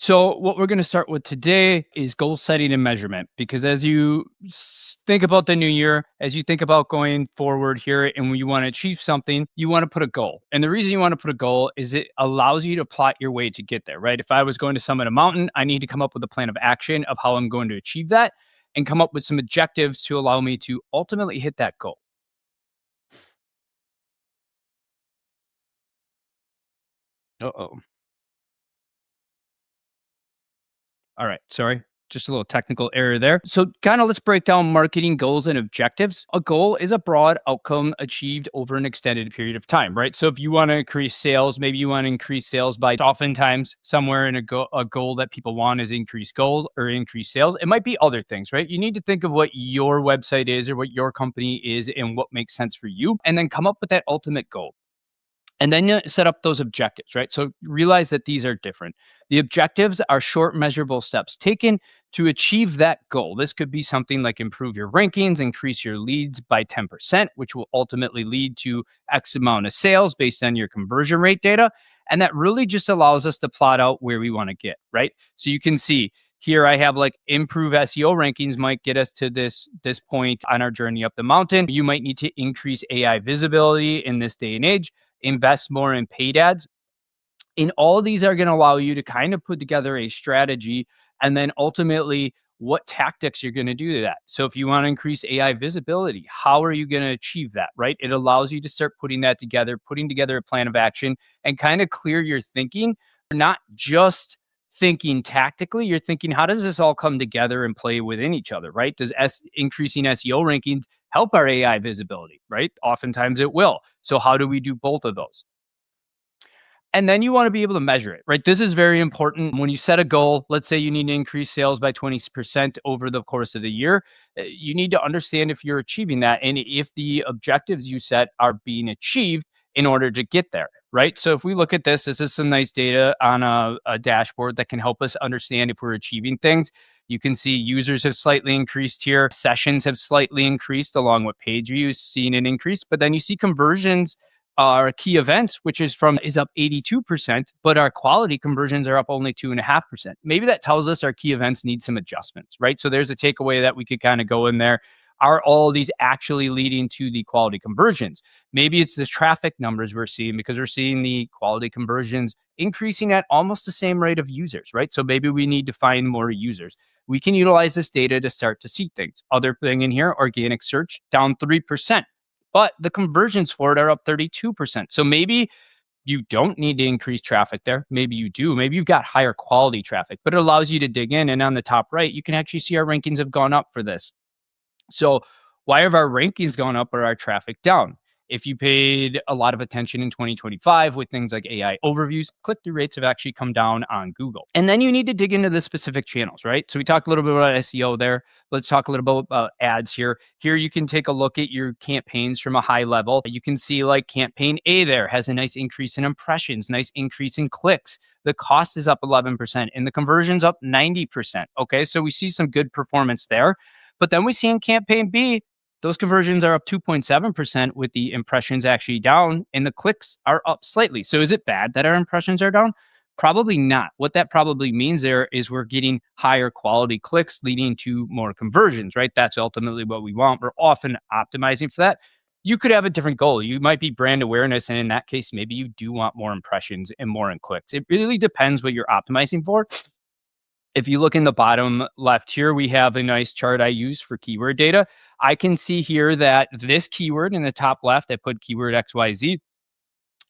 So, what we're going to start with today is goal setting and measurement. Because as you think about the new year, as you think about going forward here, and when you want to achieve something, you want to put a goal. And the reason you want to put a goal is it allows you to plot your way to get there, right? If I was going to summit a mountain, I need to come up with a plan of action of how I'm going to achieve that and come up with some objectives to allow me to ultimately hit that goal. Uh oh. All right. Sorry. Just a little technical error there. So, kind of let's break down marketing goals and objectives. A goal is a broad outcome achieved over an extended period of time, right? So, if you want to increase sales, maybe you want to increase sales by oftentimes somewhere in a goal that people want is increase goals or increase sales. It might be other things, right? You need to think of what your website is or what your company is and what makes sense for you, and then come up with that ultimate goal. And then you set up those objectives, right? So realize that these are different. The objectives are short, measurable steps taken to achieve that goal. This could be something like improve your rankings, increase your leads by 10%, which will ultimately lead to X amount of sales based on your conversion rate data. And that really just allows us to plot out where we want to get, right? So you can see here I have like improve SEO rankings might get us to this point on our journey up the mountain. You might need to increase AI visibility in this day and age, invest more in paid ads. And all of these are going to allow you to kind of put together a strategy and then ultimately what tactics you're going to do to that. So if you want to increase AI visibility, how are you going to achieve that, right? It allows you to start putting that together, putting together a plan of action and kind of clear your thinking. You're not just thinking tactically, you're thinking how does this all come together and play within each other, right? Does increasing SEO rankings help our AI visibility, right? Oftentimes it will. So how do we do both of those? And then you want to be able to measure it, right? This is very important. When you set a goal, let's say you need to increase sales by 20% over the course of the year, you need to understand if you're achieving that and if the objectives you set are being achieved in order to get there, right? So if we look at this is some nice data on a dashboard that can help us understand if we're achieving things. You can see users have slightly increased here, sessions have slightly increased along with page views, seeing an increase, but then you see conversions, our key events, which is up 82%, but our quality conversions are up only 2.5%. Maybe that tells us our key events need some adjustments, right? So there's a takeaway that we could kind of go in there. Are all of these actually leading to the quality conversions? Maybe it's the traffic numbers we're seeing because we're seeing the quality conversions increasing at almost the same rate of users, right? So maybe we need to find more users. We can utilize this data to start to see things. Other thing in here, organic search down 3%, but the conversions for it are up 32%. So maybe you don't need to increase traffic there. Maybe you do. Maybe you've got higher quality traffic, but it allows you to dig in. And on the top right, you can actually see our rankings have gone up for this. So why have our rankings gone up or our traffic down? If you paid a lot of attention in 2025 with things like AI overviews, click through rates have actually come down on Google. And then you need to dig into the specific channels, right? So we talked a little bit about SEO there. Let's talk a little bit about ads here. Here you can take a look at your campaigns from a high level. You can see like campaign A there has a nice increase in impressions, nice increase in clicks. The cost is up 11% and the conversion's up 90%. Okay, so we see some good performance there. But then we see in campaign B, those conversions are up 2.7% with the impressions actually down and the clicks are up slightly. So is it bad that our impressions are down? Probably not. What that probably means there is we're getting higher quality clicks leading to more conversions, right? That's ultimately what we want. We're often optimizing for that. You could have a different goal. You might be brand awareness. And in that case, maybe you do want more impressions and more in clicks. It really depends what you're optimizing for. If you look in the bottom left here, we have a nice chart I use for keyword data. I can see here that this keyword in the top left, I put keyword XYZ,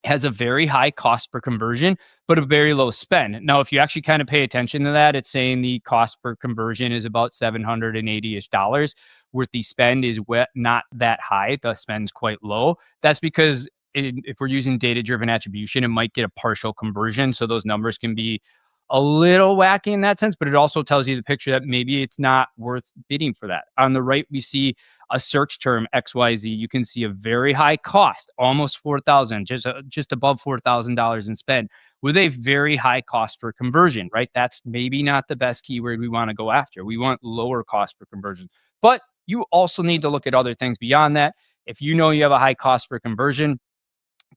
has a very high cost per conversion, but a very low spend. Now, if you actually kind of pay attention to that, it's saying the cost per conversion is about $780-ish, where the spend is not that high. The spend's quite low. That's because if we're using data-driven attribution, it might get a partial conversion. So those numbers can be a little wacky in that sense, but it also tells you the picture that maybe it's not worth bidding for that. On the right, we see a search term XYZ. You can see a very high cost, almost 4,000, just above $4,000 in spend with a very high cost per conversion, right? That's maybe not the best keyword we want to go after. We want lower cost per conversion, but you also need to look at other things beyond that. If you know you have a high cost per conversion,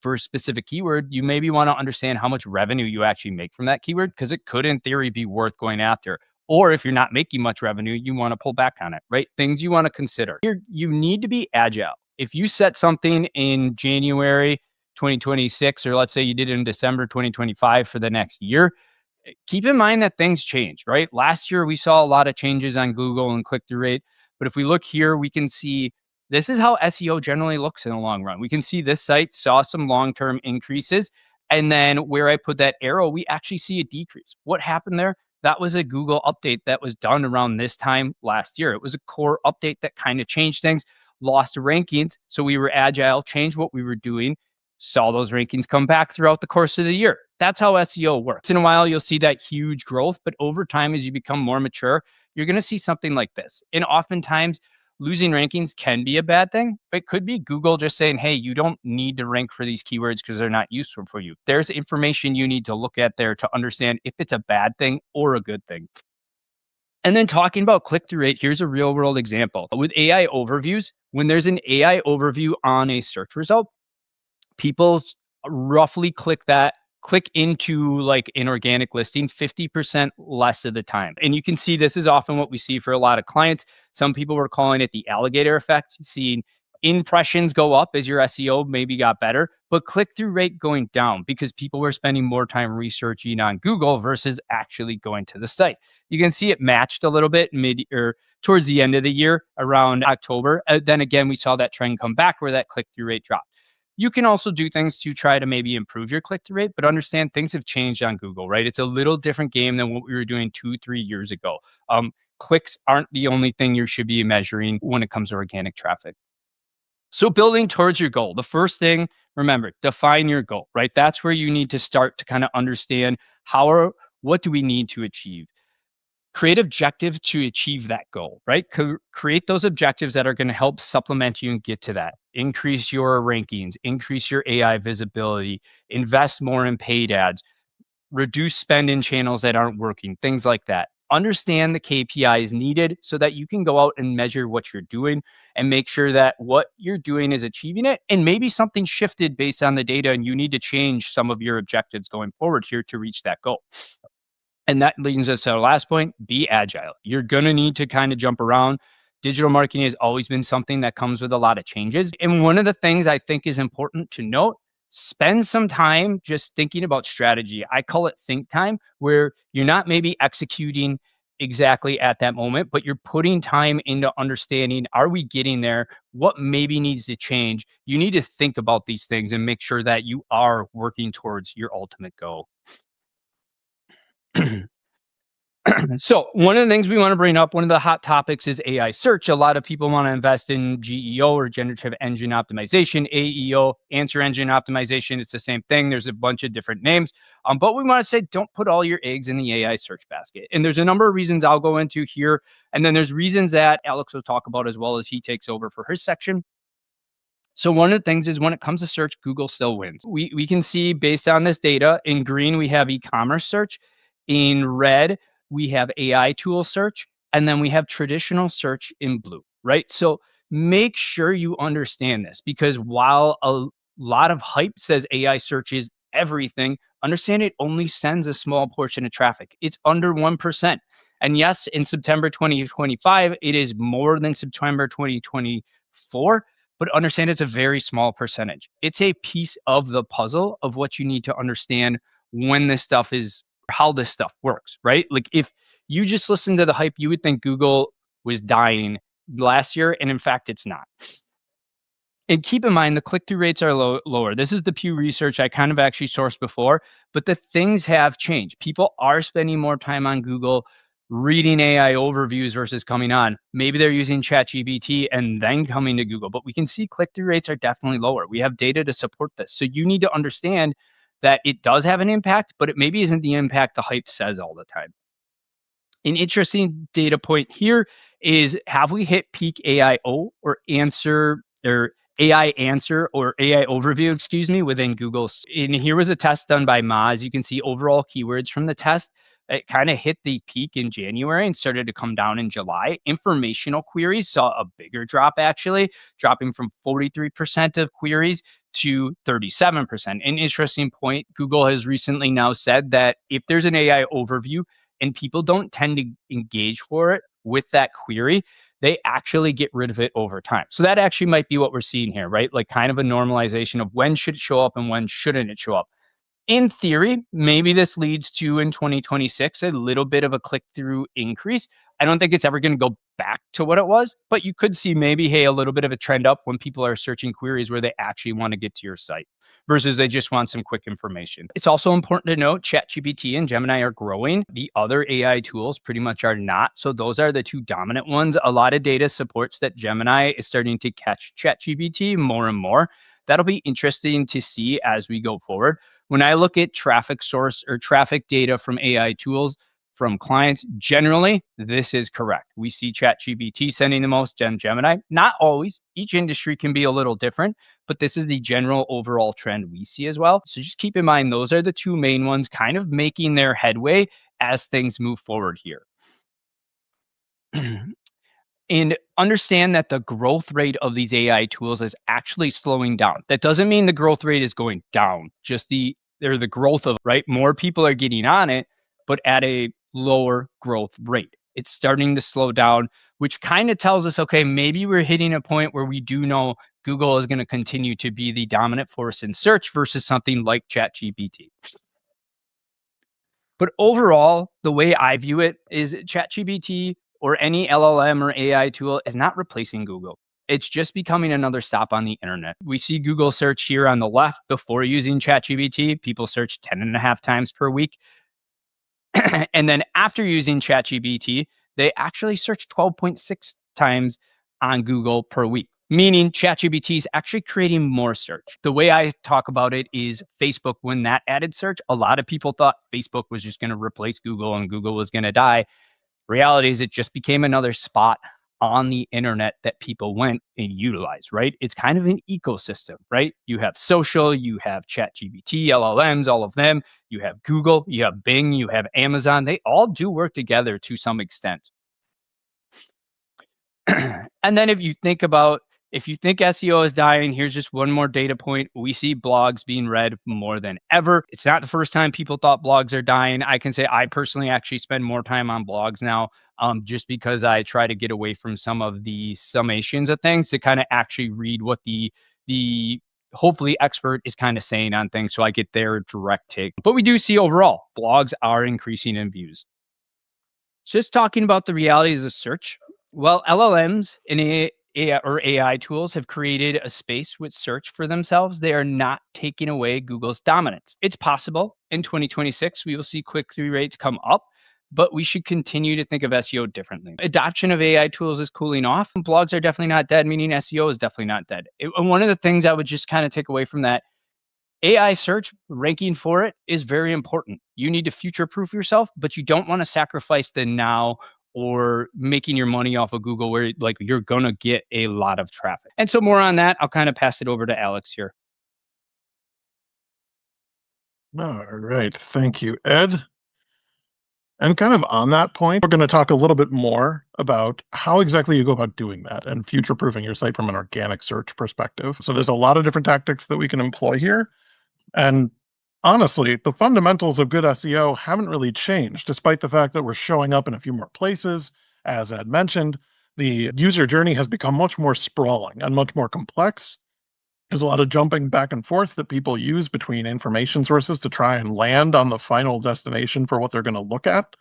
for a specific keyword, you maybe want to understand how much revenue you actually make from that keyword because it could, in theory, be worth going after. Or if you're not making much revenue, you want to pull back on it, right? Things you want to consider. You need to be agile. If you set something in January 2026, or let's say you did it in December 2025 for the next year, keep in mind that things change, right? Last year, we saw a lot of changes on Google and click through rate. But if we look here, we can see this is how SEO generally looks in the long run. We can see this site saw some long term increases. And then where I put that arrow, we actually see a decrease. What happened there? That was a Google update that was done around this time last year. It was a core update that kind of changed things, lost rankings. So we were agile, changed what we were doing, saw those rankings come back throughout the course of the year. That's how SEO works. In a while, you'll see that huge growth, but over time, as you become more mature, you're going to see something like this. And oftentimes, losing rankings can be a bad thing. It could be Google just saying, hey, you don't need to rank for these keywords because they're not useful for you. There's information you need to look at there to understand if it's a bad thing or a good thing. And then talking about click through rate, here's a real world example. With AI overviews, when there's an AI overview on a search result, people roughly click into like an organic listing 50% less of the time. And you can see this is often what we see for a lot of clients. Some people were calling it the alligator effect, seeing impressions go up as your SEO maybe got better, but click through rate going down because people were spending more time researching on Google versus actually going to the site. You can see it matched a little bit mid or towards the end of the year around October. Then again, we saw that trend come back where that click through rate dropped. You can also do things to try to maybe improve your click through rate, but understand things have changed on Google, right? It's a little different game than what we were doing 2, 3 years ago. Clicks aren't the only thing you should be measuring when it comes to organic traffic. So, building towards your goal, the first thing, remember, define your goal, right? That's where you need to start to kind of understand what do we need to achieve? Create objectives to achieve that goal, right? Create those objectives that are going to help supplement you and get to that. Increase your rankings, increase your AI visibility, invest more in paid ads, reduce spend in channels that aren't working, things like that. Understand the KPIs needed so that you can go out and measure what you're doing and make sure that what you're doing is achieving it. And maybe something shifted based on the data and you need to change some of your objectives going forward here to reach that goal. And that leads us to our last point, be agile. You're going to need to kind of jump around. Digital marketing has always been something that comes with a lot of changes. And one of the things I think is important to note, spend some time just thinking about strategy. I call it think time, where you're not maybe executing exactly at that moment, but you're putting time into understanding, are we getting there? What maybe needs to change? You need to think about these things and make sure that you are working towards your ultimate goal. So one of the things we want to bring up, one of the hot topics is AI search. A lot of people want to invest in GEO or generative engine optimization, AEO, answer engine optimization. It's the same thing. There's a bunch of different names. But we want to say, don't put all your eggs in the AI search basket. And there's a number of reasons I'll go into here. And then there's reasons that Alex will talk about as well as he takes over for his section. So one of the things is when it comes to search, Google still wins. We can see based on this data, in green, we have e-commerce search. In red, we have AI tool search. And then we have traditional search in blue, right? So make sure you understand this because while a lot of hype says AI search is everything, understand it only sends a small portion of traffic. It's under 1%. And yes, in September 2025, it is more than September 2024, but understand it's a very small percentage. It's a piece of the puzzle of what you need to understand when this stuff is, how this stuff works, right? Like if you just listen to the hype, you would think Google was dying last year, and in fact, it's not. And keep in mind, the click-through rates are lower. This is the Pew Research I kind of actually sourced before, but the things have changed. People are spending more time on Google reading AI overviews versus coming on. Maybe they're using ChatGPT and then coming to Google, but we can see click-through rates are definitely lower. We have data to support this. So you need to understand that it does have an impact, but it maybe isn't the impact the hype says all the time. An interesting data point here is, have we hit peak AIO or answer or AI answer or AI overview, excuse me, within Google? And here was a test done by Moz. You can see overall keywords from the test. It kind of hit the peak in January and started to come down in July. Informational queries saw a bigger drop, actually, dropping from 43% of queries to 37%. An interesting point, Google has recently now said that if there's an AI overview and people don't tend to engage for it with that query, they actually get rid of it over time. So that actually might be what we're seeing here, right? Like kind of a normalization of when should it show up and when shouldn't it show up. In theory, maybe this leads to in 2026 a little bit of a click through increase. I don't think it's ever going to go back to what it was, but you could see maybe, hey, a little bit of a trend up when people are searching queries where they actually want to get to your site versus they just want some quick information. It's also important to note ChatGPT and Gemini are growing. The other AI tools pretty much are not. So those are the two dominant ones. A lot of data supports that Gemini is starting to catch ChatGPT more and more. That'll be interesting to see as we go forward. When I look at traffic source or traffic data from AI tools from clients, generally, this is correct. We see ChatGPT sending the most, Gemini. Not always. Each industry can be a little different, but this is the general overall trend we see as well. So just keep in mind, those are the two main ones kind of making their headway as things move forward here. And understand that the growth rate of these AI tools is actually slowing down. That doesn't mean the growth rate is going down, just the growth of, right? More people are getting on it, but at a lower growth rate. It's starting to slow down, which kind of tells us, okay, maybe we're hitting a point where we do know Google is going to continue to be the dominant force in search versus something like ChatGPT. But overall, the way I view it is ChatGPT or any LLM or AI tool is not replacing Google. It's just becoming another stop on the internet. We see Google search here on the left before using ChatGPT. People search 10 and a half times per week. And then after using ChatGPT, they actually search 12.6 times on Google per week, meaning ChatGPT is actually creating more search. The way I talk about it is Facebook, when that added search, a lot of people thought Facebook was just going to replace Google and Google was going to die. Reality is it just became another spot on the internet that people went and utilized, right? It's kind of an ecosystem, right? You have social, you have ChatGPT, LLMs, all of them. You have Google, you have Bing, you have Amazon. They all do work together to some extent. And then if you think SEO is dying, here's just one more data point. We see blogs being read more than ever. It's not the first time people thought blogs are dying. I can say I personally actually spend more time on blogs now, just because I try to get away from some of the summations of things to kind of actually read what the hopefully expert is kind of saying on things, so I get their direct take. But we do see overall blogs are increasing in views. Just talking about the realities of search. Well, LLMs and AI tools have created a space with search for themselves. They are not taking away Google's dominance. It's possible in 2026 we will see click-through rates come up, but we should continue to think of SEO differently. Adoption of AI tools is cooling off. Blogs are definitely not dead, meaning SEO is definitely not dead. And one of the things I would just kind of take away from that, AI search ranking for it is very important. You need to future proof yourself, but you don't want to sacrifice the now or making your money off of Google where like you're going to get a lot of traffic. And so more on that, I'll kind of pass it over to Alex here. All right. Thank you, Ed. And kind of on that point, we're going to talk a little bit more about how exactly you go about doing that and future proofing your site from an organic search perspective. So there's a lot of different tactics that we can employ here. And honestly, the fundamentals of good SEO haven't really changed, despite the fact that we're showing up in a few more places. As Ed mentioned, the user journey has become much more sprawling and much more complex. There's a lot of jumping back and forth that people use between information sources to try and land on the final destination for what they're going to look at.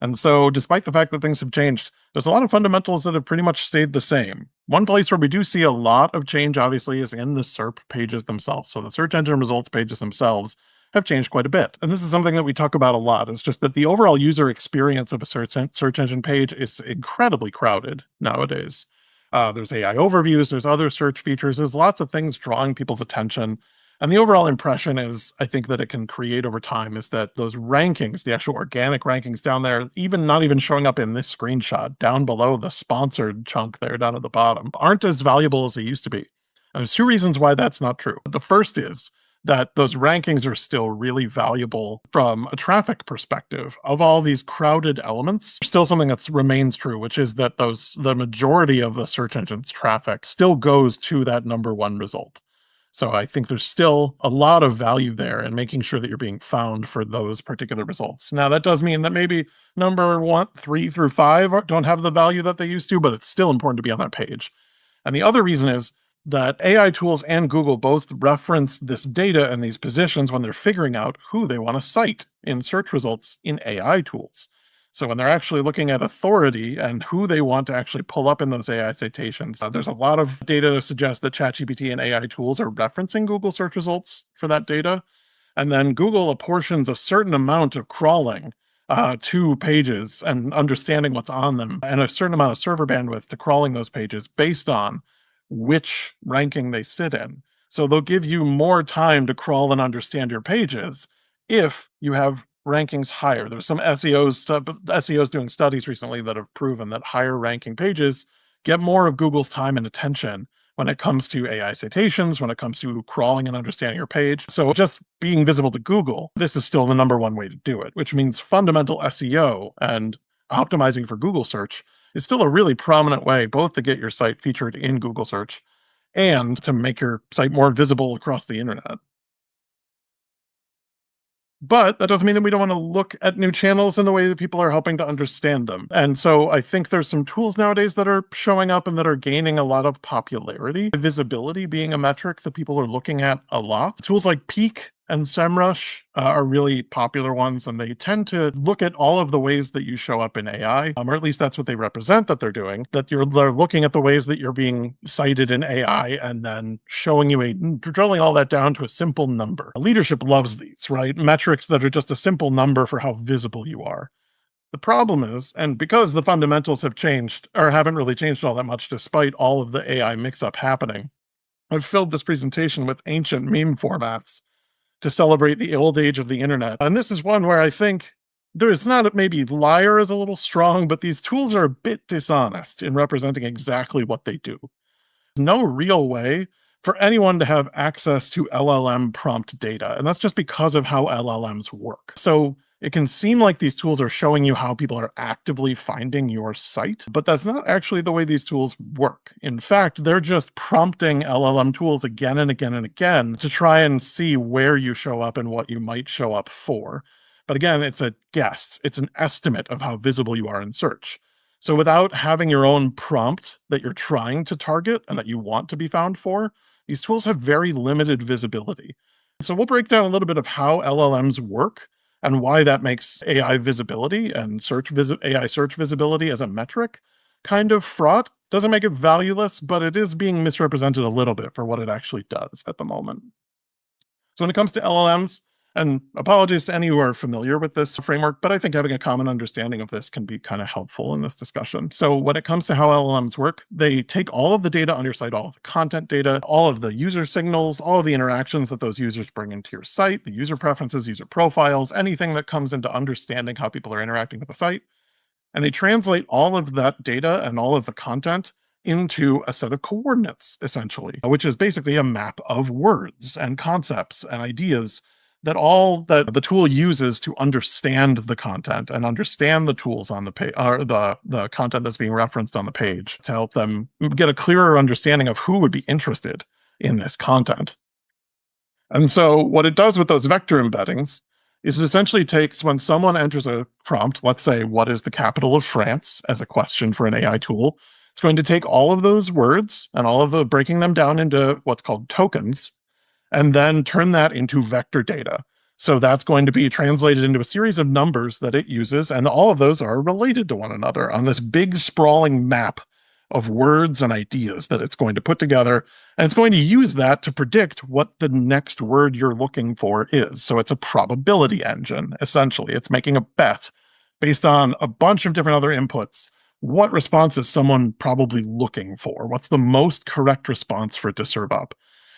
And so, despite the fact that things have changed, there's a lot of fundamentals that have pretty much stayed the same. One place where we do see a lot of change, obviously, is in the SERP pages themselves. So the search engine results pages themselves have changed quite a bit. And this is something that we talk about a lot. It's just that the overall user experience of a search engine page is incredibly crowded nowadays. There's AI overviews, there's other search features, there's lots of things drawing people's attention. And the overall impression is, I think that it can create over time is that those rankings, the actual organic rankings down there, even not even showing up in this screenshot, down below the sponsored chunk there down at the bottom, aren't as valuable as they used to be. And there's two reasons why that's not true. The first is that those rankings are still really valuable from a traffic perspective. Of all these crowded elements, still something that remains true, which is that the majority of the search engine's traffic still goes to that number one result. So I think there's still a lot of value there in making sure that you're being found for those particular results. Now, that does mean that maybe number one, 3 through 5 don't have the value that they used to, but it's still important to be on that page. And the other reason is that AI tools and Google both reference this data and these positions when they're figuring out who they want to cite in search results in AI tools. So when they're actually looking at authority and who they want to actually pull up in those AI citations, there's a lot of data to suggest that ChatGPT and AI tools are referencing Google search results for that data. And then Google apportions a certain amount of crawling to pages and understanding what's on them, and a certain amount of server bandwidth to crawling those pages based on which ranking they sit in. So they'll give you more time to crawl and understand your pages if you have rankings higher. There's some SEOs doing studies recently that have proven that higher ranking pages get more of Google's time and attention when it comes to AI citations, when it comes to crawling and understanding your page. So just being visible to Google, this is still the number one way to do it, which means fundamental SEO and optimizing for Google search is still a really prominent way both to get your site featured in Google search and to make your site more visible across the internet. But that doesn't mean that we don't want to look at new channels in the way that people are helping to understand them. And so I think there's some tools nowadays that are showing up and that are gaining a lot of popularity. Visibility being a metric that people are looking at a lot. Tools like Peak and SEMrush are really popular ones, and they tend to look at all of the ways that you show up in AI, or at least that's what they represent that they're doing, that they're looking at the ways that you're being cited in AI and then showing you drilling all that down to a simple number. Leadership loves these, right? Metrics that are just a simple number for how visible you are. The problem is, and because the fundamentals have changed, or haven't really changed all that much despite all of the AI mix-up happening, I've filled this presentation with ancient meme formats to celebrate the old age of the internet. And this is one where I think there's not, maybe liar is a little strong, but these tools are a bit dishonest in representing exactly what they do. No real way for anyone to have access to LLM prompt data. And that's just because of how LLMs work. So it can seem like these tools are showing you how people are actively finding your site, but that's not actually the way these tools work. In fact, they're just prompting LLM tools again and again and again to try and see where you show up and what you might show up for. But again, it's a guess, it's an estimate of how visible you are in search. So without having your own prompt that you're trying to target and that you want to be found for, these tools have very limited visibility. So we'll break down a little bit of how LLMs work and why that makes AI visibility and AI search visibility as a metric kind of fraught. Doesn't make it valueless, but it is being misrepresented a little bit for what it actually does at the moment. So when it comes to LLMs, and apologies to any who are familiar with this framework, but I think having a common understanding of this can be kind of helpful in this discussion. So when it comes to how LLMs work, they take all of the data on your site, all of the content data, all of the user signals, all of the interactions that those users bring into your site, the user preferences, user profiles, anything that comes into understanding how people are interacting with the site. And they translate all of that data and all of the content into a set of coordinates, essentially, which is basically a map of words and concepts and ideas that the tool uses to understand the content and understand the tools on the page, or the content that's being referenced on the page, to help them get a clearer understanding of who would be interested in this content. And so what it does with those vector embeddings is it essentially takes, when someone enters a prompt, let's say, what is the capital of France, as a question for an AI tool, it's going to take all of those words and all of the breaking them down into what's called tokens, and then turn that into vector data. So that's going to be translated into a series of numbers that it uses, and all of those are related to one another on this big sprawling map of words and ideas that it's going to put together, and it's going to use that to predict what the next word you're looking for is. So it's a probability engine, essentially. It's making a bet based on a bunch of different other inputs. What response is someone probably looking for? What's the most correct response for it to serve up?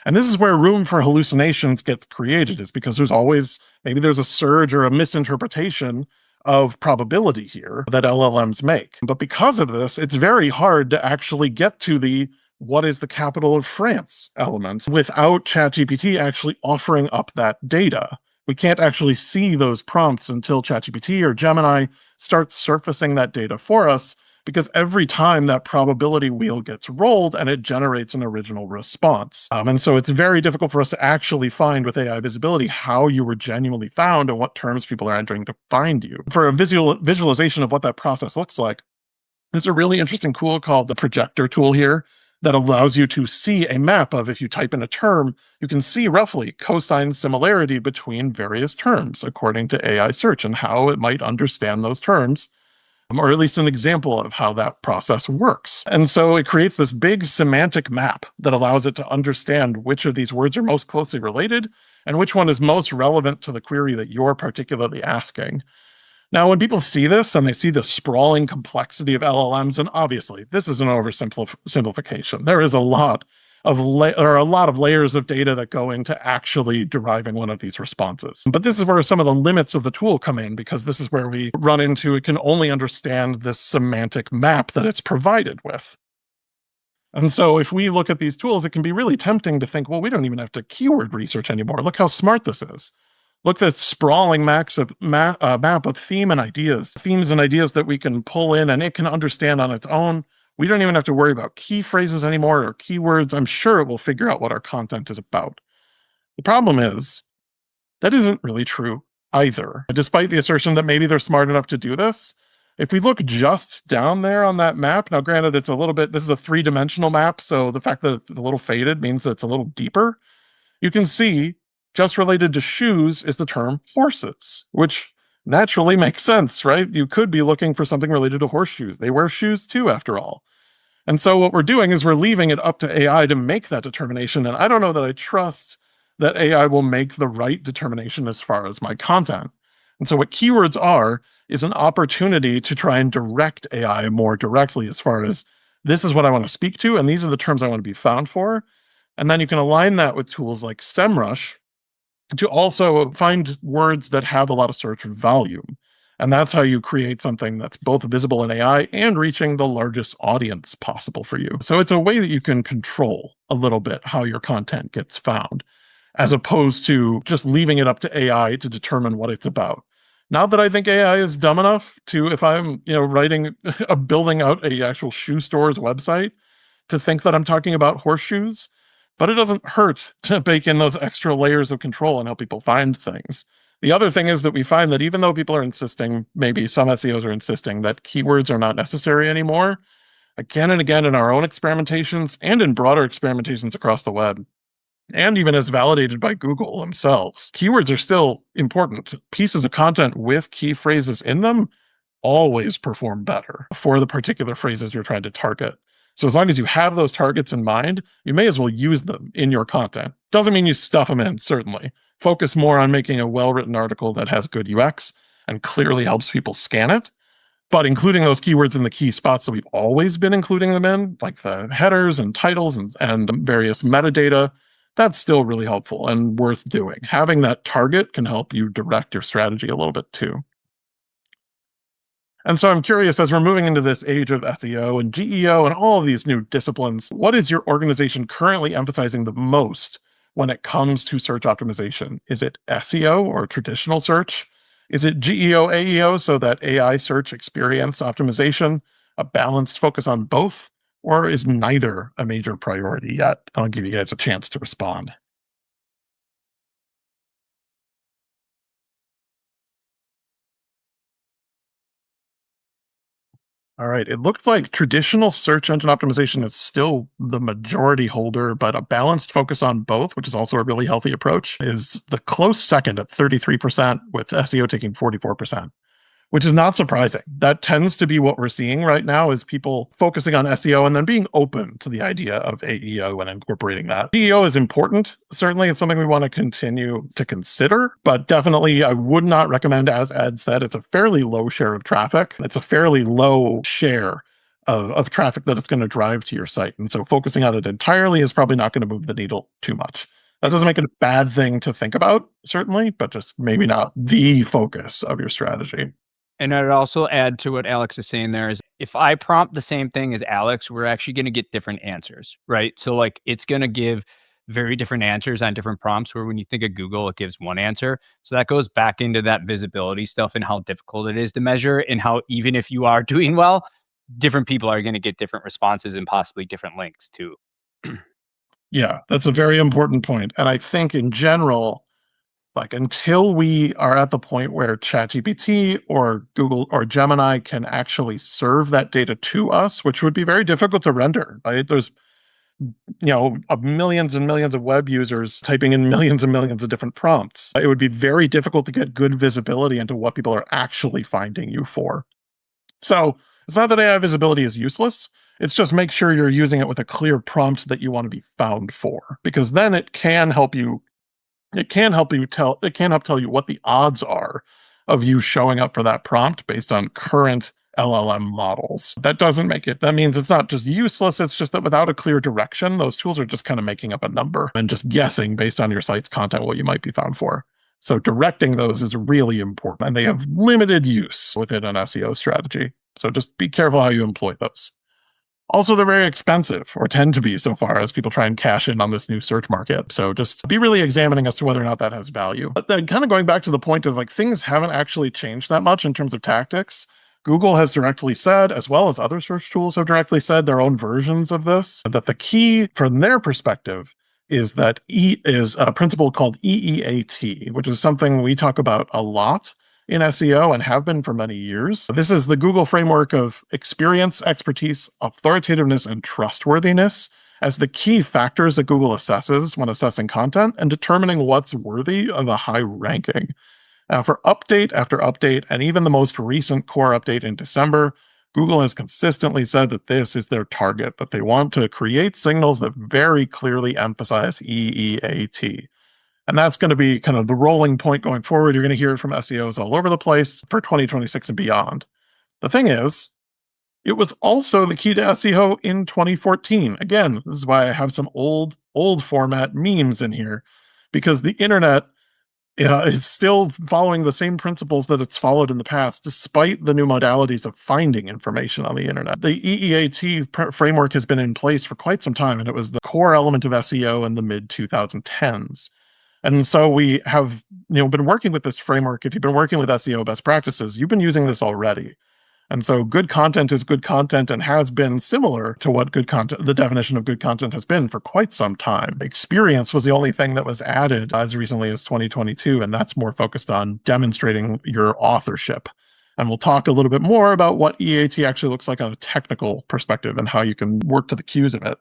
And this is where room for hallucinations gets created, is because maybe there's a surge or a misinterpretation of probability here that LLMs make. But because of this, it's very hard to actually get to the what is the capital of France element without ChatGPT actually offering up that data. We can't actually see those prompts until ChatGPT or Gemini starts surfacing that data for us, because every time that probability wheel gets rolled and it generates an original response. And so it's very difficult for us to actually find with AI visibility how you were genuinely found and what terms people are entering to find you. For a visualization of what that process looks like, there's a really interesting tool called the projector tool here that allows you to see a map of, if you type in a term, you can see roughly cosine similarity between various terms according to AI search and how it might understand those terms, or at least an example of how that process works. And so it creates this big semantic map that allows it to understand which of these words are most closely related and which one is most relevant to the query that you're particularly asking. Now, when people see this and they see the sprawling complexity of LLMs, and obviously this is an oversimplification. There is a lot of there are a lot of layers of data that go into actually deriving one of these responses. But this is where some of the limits of the tool come in, because this is where we run into it can only understand this semantic map that it's provided with. And so if we look at these tools, it can be really tempting to think, well, we don't even have to keyword research anymore. Look how smart this is. Look at that sprawling map of theme and ideas, themes and ideas that we can pull in and it can understand on its own. We don't even have to worry about key phrases anymore or keywords. I'm sure it will figure out what our content is about. The problem is that isn't really true either. Despite the assertion that maybe they're smart enough to do this, if we look just down there on that map, now granted, it's a little bit, this is a 3-dimensional map, so the fact that it's a little faded means that it's a little deeper. You can see just related to shoes is the term horses, which naturally makes sense, right? You could be looking for something related to horseshoes. They wear shoes too, after all. And so what we're doing is we're leaving it up to AI to make that determination. And I don't know that I trust that AI will make the right determination as far as my content. And so what keywords are is an opportunity to try and direct AI more directly as far as this is what I want to speak to, and these are the terms I want to be found for. And then you can align that with tools like SEMrush to also find words that have a lot of search volume. And that's how you create something that's both visible in AI and reaching the largest audience possible for you. So it's a way that you can control a little bit how your content gets found, as opposed to just leaving it up to AI to determine what it's about. Not that I think AI is dumb enough to, if I'm, writing, building out a actual shoe store's website, to think that I'm talking about horseshoes, but it doesn't hurt to bake in those extra layers of control and help people find things. The other thing is that we find that even though people are insisting, maybe some SEOs are insisting that keywords are not necessary anymore, again and again in our own experimentations and in broader experimentations across the web, and even as validated by Google themselves, keywords are still important. Pieces of content with key phrases in them always perform better for the particular phrases you're trying to target. So as long as you have those targets in mind, you may as well use them in your content. Doesn't mean you stuff them in, certainly. Focus more on making a well-written article that has good UX and clearly helps people scan it. But including those keywords in the key spots that we've always been including them in, like the headers and titles and various metadata, that's still really helpful and worth doing. Having that target can help you direct your strategy a little bit too. And so I'm curious, as we're moving into this age of SEO and GEO and all of these new disciplines, what is your organization currently emphasizing the most when it comes to search optimization? Is it SEO or traditional search? Is it GEO, AEO, so that AI search experience optimization, a balanced focus on both? Or is neither a major priority yet? I'll give you guys a chance to respond. All right. It looks like traditional search engine optimization is still the majority holder, but a balanced focus on both, which is also a really healthy approach, is the close second at 33%, with SEO taking 44%. Which is not surprising. That tends to be what we're seeing right now, is people focusing on SEO and then being open to the idea of AEO and incorporating that. GEO is important. Certainly, it's something we want to continue to consider, but definitely I would not recommend, as Ed said, it's a fairly low share of traffic. It's a fairly low share of traffic that it's going to drive to your site. And so focusing on it entirely is probably not going to move the needle too much. That doesn't make it a bad thing to think about, certainly, but just maybe not the focus of your strategy. And I'd also add to what Alex is saying there is if I prompt the same thing as Alex, we're actually going to get different answers, right? So like it's going to give very different answers on different prompts, where when you think of Google, it gives one answer. So that goes back into that visibility stuff and how difficult it is to measure, and how even if you are doing well, different people are going to get different responses and possibly different links too. Yeah, that's a very important point. And I think in general, like until we are at the point where ChatGPT or Google or Gemini can actually serve that data to us, which would be very difficult to render, right? There's millions and millions of web users typing in millions and millions of different prompts. It would be very difficult to get good visibility into what people are actually finding you for. So it's not that AI visibility is useless. It's just make sure you're using it with a clear prompt that you want to be found for, because then it can help you. It can help tell you what the odds are of you showing up for that prompt based on current LLM models. That doesn't make it, that means it's not just useless, it's just that without a clear direction, those tools are just kind of making up a number and just guessing based on your site's content what you might be found for. So directing those is really important, and they have limited use within an SEO strategy. So just be careful how you employ those. Also, they're very expensive, or tend to be so far as people try and cash in on this new search market. So just be really examining as to whether or not that has value. But then kind of going back to the point of like things haven't actually changed that much in terms of tactics. Google has directly said, as well as other search tools have directly said their own versions of this, that the key from their perspective is that is a principle called EEAT, which is something we talk about a lot in SEO and have been for many years. This is the Google framework of experience, expertise, authoritativeness, and trustworthiness as the key factors that Google assesses when assessing content and determining what's worthy of a high ranking. Now, for update after update, and even the most recent core update in December, Google has consistently said that this is their target, that they want to create signals that very clearly emphasize EEAT. And that's going to be kind of the rolling point going forward. You're going to hear it from SEOs all over the place for 2026 and beyond. The thing is, it was also the key to SEO in 2014. Again, this is why I have some old format memes in here, because the internet is still following the same principles that it's followed in the past, despite the new modalities of finding information on the internet. The EEAT framework has been in place for quite some time, and it was the core element of SEO in the mid 2010s. And so we have, been working with this framework. If you've been working with SEO best practices, you've been using this already. And so good content is good content and has been similar to what good content, the definition of good content has been for quite some time. Experience was the only thing that was added as recently as 2022, and that's more focused on demonstrating your authorship. And we'll talk a little bit more about what EAT actually looks like on a technical perspective and how you can work to the cues of it.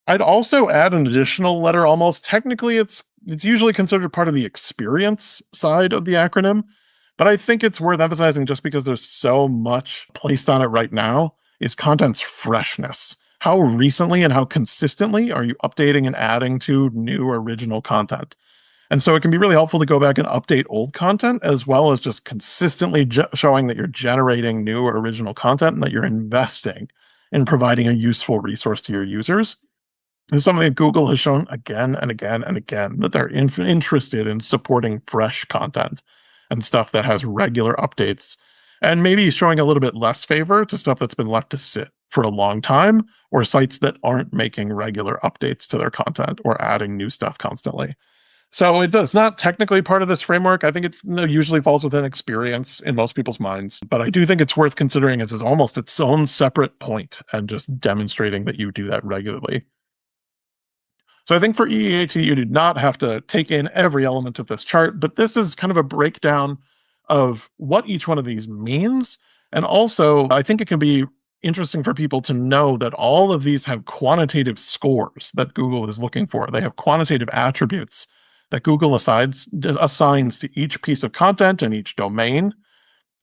I'd also add an additional letter almost. Technically, it's usually considered part of the experience side of the acronym, but I think it's worth emphasizing just because there's so much placed on it right now is content's freshness. How recently and how consistently are you updating and adding to new original content? And so it can be really helpful to go back and update old content, as well as just consistently showing that you're generating new or original content and that you're investing in providing a useful resource to your users. It's something that Google has shown again and again and again that they're interested in supporting fresh content and stuff that has regular updates, and maybe showing a little bit less favor to stuff that's been left to sit for a long time, or sites that aren't making regular updates to their content or adding new stuff constantly. So it's not technically part of this framework. I think it usually falls within experience in most people's minds, but I do think it's worth considering it as almost its own separate point and just demonstrating that you do that regularly. So I think for EEAT, you do not have to take in every element of this chart, but this is kind of a breakdown of what each one of these means. And also, I think it can be interesting for people to know that all of these have quantitative scores that Google is looking for. They have quantitative attributes that Google assigns to each piece of content and each domain,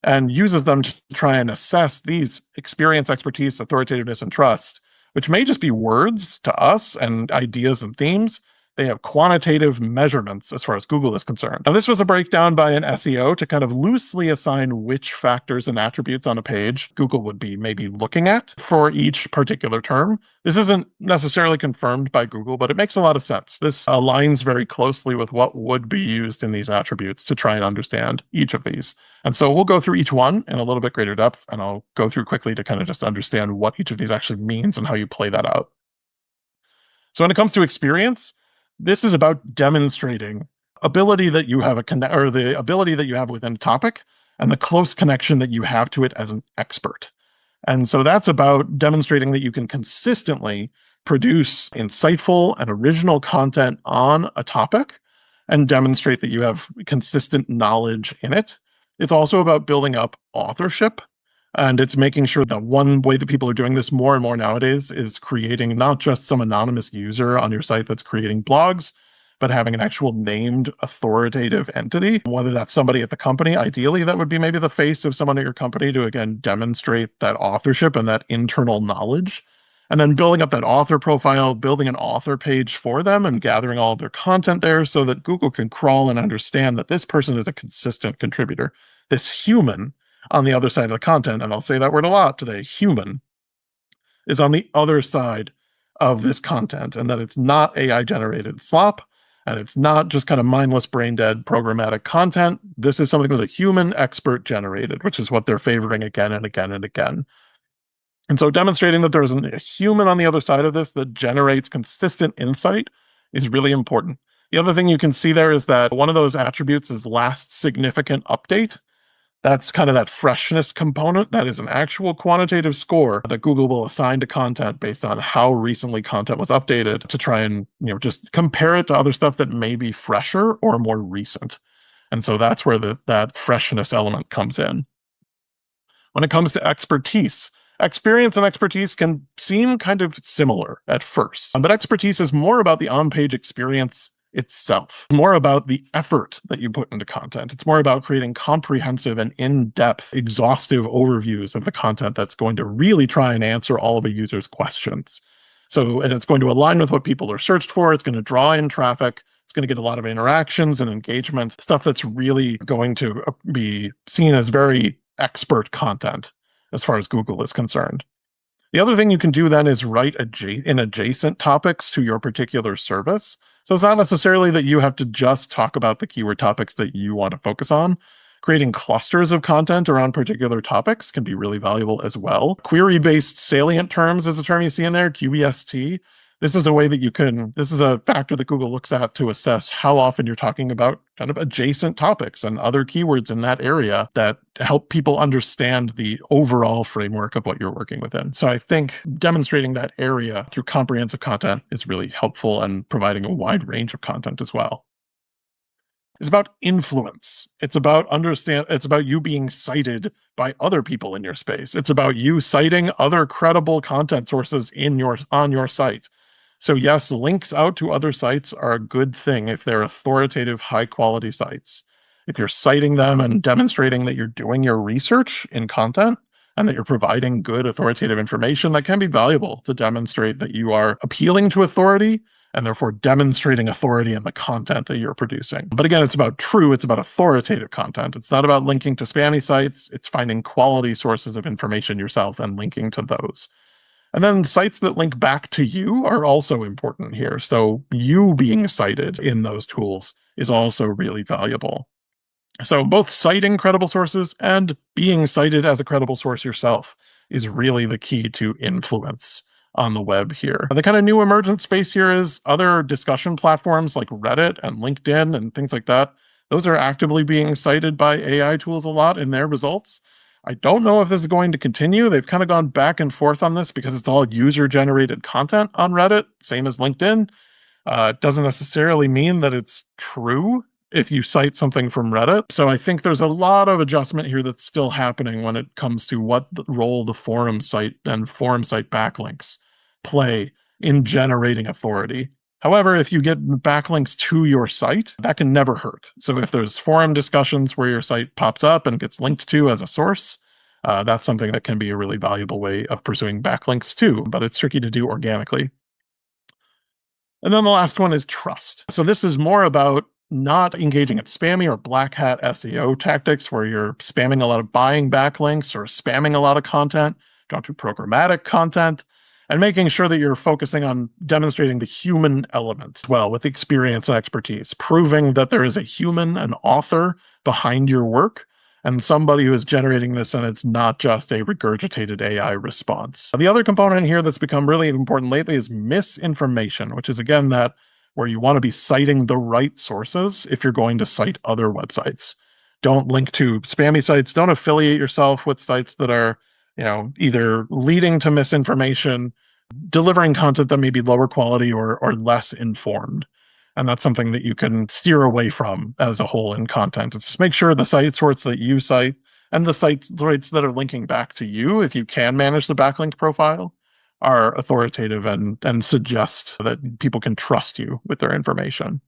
and uses them to try and assess these experience, expertise, authoritativeness, and trust, which may just be words to us and ideas and themes. They have quantitative measurements as far as Google is concerned. Now, this was a breakdown by an SEO to kind of loosely assign which factors and attributes on a page Google would be maybe looking at for each particular term. This isn't necessarily confirmed by Google, but it makes a lot of sense. This aligns very closely with what would be used in these attributes to try and understand each of these. And so we'll go through each one in a little bit greater depth, and I'll go through quickly to kind of just understand what each of these actually means and how you play that out. So when it comes to experience, this is about demonstrating ability that you have the ability that you have within a topic and the close connection that you have to it as an expert. And so that's about demonstrating that you can consistently produce insightful and original content on a topic and demonstrate that you have consistent knowledge in it. It's also about building up authorship. And it's making sure that one way that people are doing this more and more nowadays is creating not just some anonymous user on your site that's creating blogs, but having an actual named authoritative entity, whether that's somebody at the company. Ideally, that would be maybe the face of someone at your company to, again, demonstrate that authorship and that internal knowledge. And then building up that author profile, building an author page for them and gathering all of their content there so that Google can crawl and understand that this person is a consistent contributor. This human on the other side of the content, and I'll say that word a lot today, human, is on the other side of this content, and that it's not AI generated slop, and it's not just kind of mindless, brain dead programmatic content. This is something that a human expert generated, which is what they're favoring again and again and again. And so demonstrating that there's a human on the other side of this that generates consistent insight is really important. The other thing you can see there is that one of those attributes is last significant update. That's kind of that freshness component. That is an actual quantitative score that Google will assign to content based on how recently content was updated to try and, just compare it to other stuff that may be fresher or more recent. And so that's where that freshness element comes in. When it comes to expertise, experience and expertise can seem kind of similar at first, but expertise is more about the on-page experience itself, more about the effort that you put into content. It's more about creating comprehensive and in-depth, exhaustive overviews of the content that's going to really try and answer all of a user's questions. And it's going to align with what people are searched for. It's going to draw in traffic. It's going to get a lot of interactions and engagement, stuff that's really going to be seen as very expert content as far as Google is concerned. The other thing you can do then is write in adjacent topics to your particular service. So it's not necessarily that you have to just talk about the keyword topics that you want to focus on. Creating clusters of content around particular topics can be really valuable as well. Query-based salient terms is a term you see in there, QBST. This is a way that this is a factor that Google looks at to assess how often you're talking about kind of adjacent topics and other keywords in that area that help people understand the overall framework of what you're working within. So I think demonstrating that area through comprehensive content is really helpful and providing a wide range of content as well. It's about influence. It's about you being cited by other people in your space. It's about you citing other credible content sources on your site. So yes, links out to other sites are a good thing if they're authoritative, high-quality sites. If you're citing them and demonstrating that you're doing your research in content and that you're providing good authoritative information, that can be valuable to demonstrate that you are appealing to authority and therefore demonstrating authority in the content that you're producing. But again, it's about authoritative content. It's not about linking to spammy sites. It's finding quality sources of information yourself and linking to those. And then sites that link back to you are also important here. So you being cited in those tools is also really valuable. So both citing credible sources and being cited as a credible source yourself is really the key to influence on the web here. The kind of new emergent space here is other discussion platforms like Reddit and LinkedIn and things like that. Those are actively being cited by AI tools a lot in their results. I don't know if this is going to continue. They've kind of gone back and forth on this because it's all user-generated content on Reddit, same as LinkedIn. It doesn't necessarily mean that it's true if you cite something from Reddit. So I think there's a lot of adjustment here that's still happening when it comes to what role the forum site and forum site backlinks play in generating authority. However, if you get backlinks to your site, that can never hurt. So if there's forum discussions where your site pops up and gets linked to as a source, that's something that can be a really valuable way of pursuing backlinks too, but it's tricky to do organically. And then the last one is trust. So this is more about not engaging in spammy or black hat SEO tactics where you're spamming a lot of buying backlinks or spamming a lot of content, going to programmatic content, and making sure that you're focusing on demonstrating the human element well with experience and expertise, proving that there is a human, an author behind your work, and somebody who is generating this and it's not just a regurgitated AI response. The other component here that's become really important lately is misinformation, which is again that where you want to be citing the right sources if you're going to cite other websites. Don't link to spammy sites. Don't affiliate yourself with sites that are either leading to misinformation, delivering content that may be lower quality or less informed. And that's something that you can steer away from as a whole in content. It's just make sure the site sorts that you cite and the sites that are linking back to you, if you can manage the backlink profile, are authoritative and suggest that people can trust you with their information.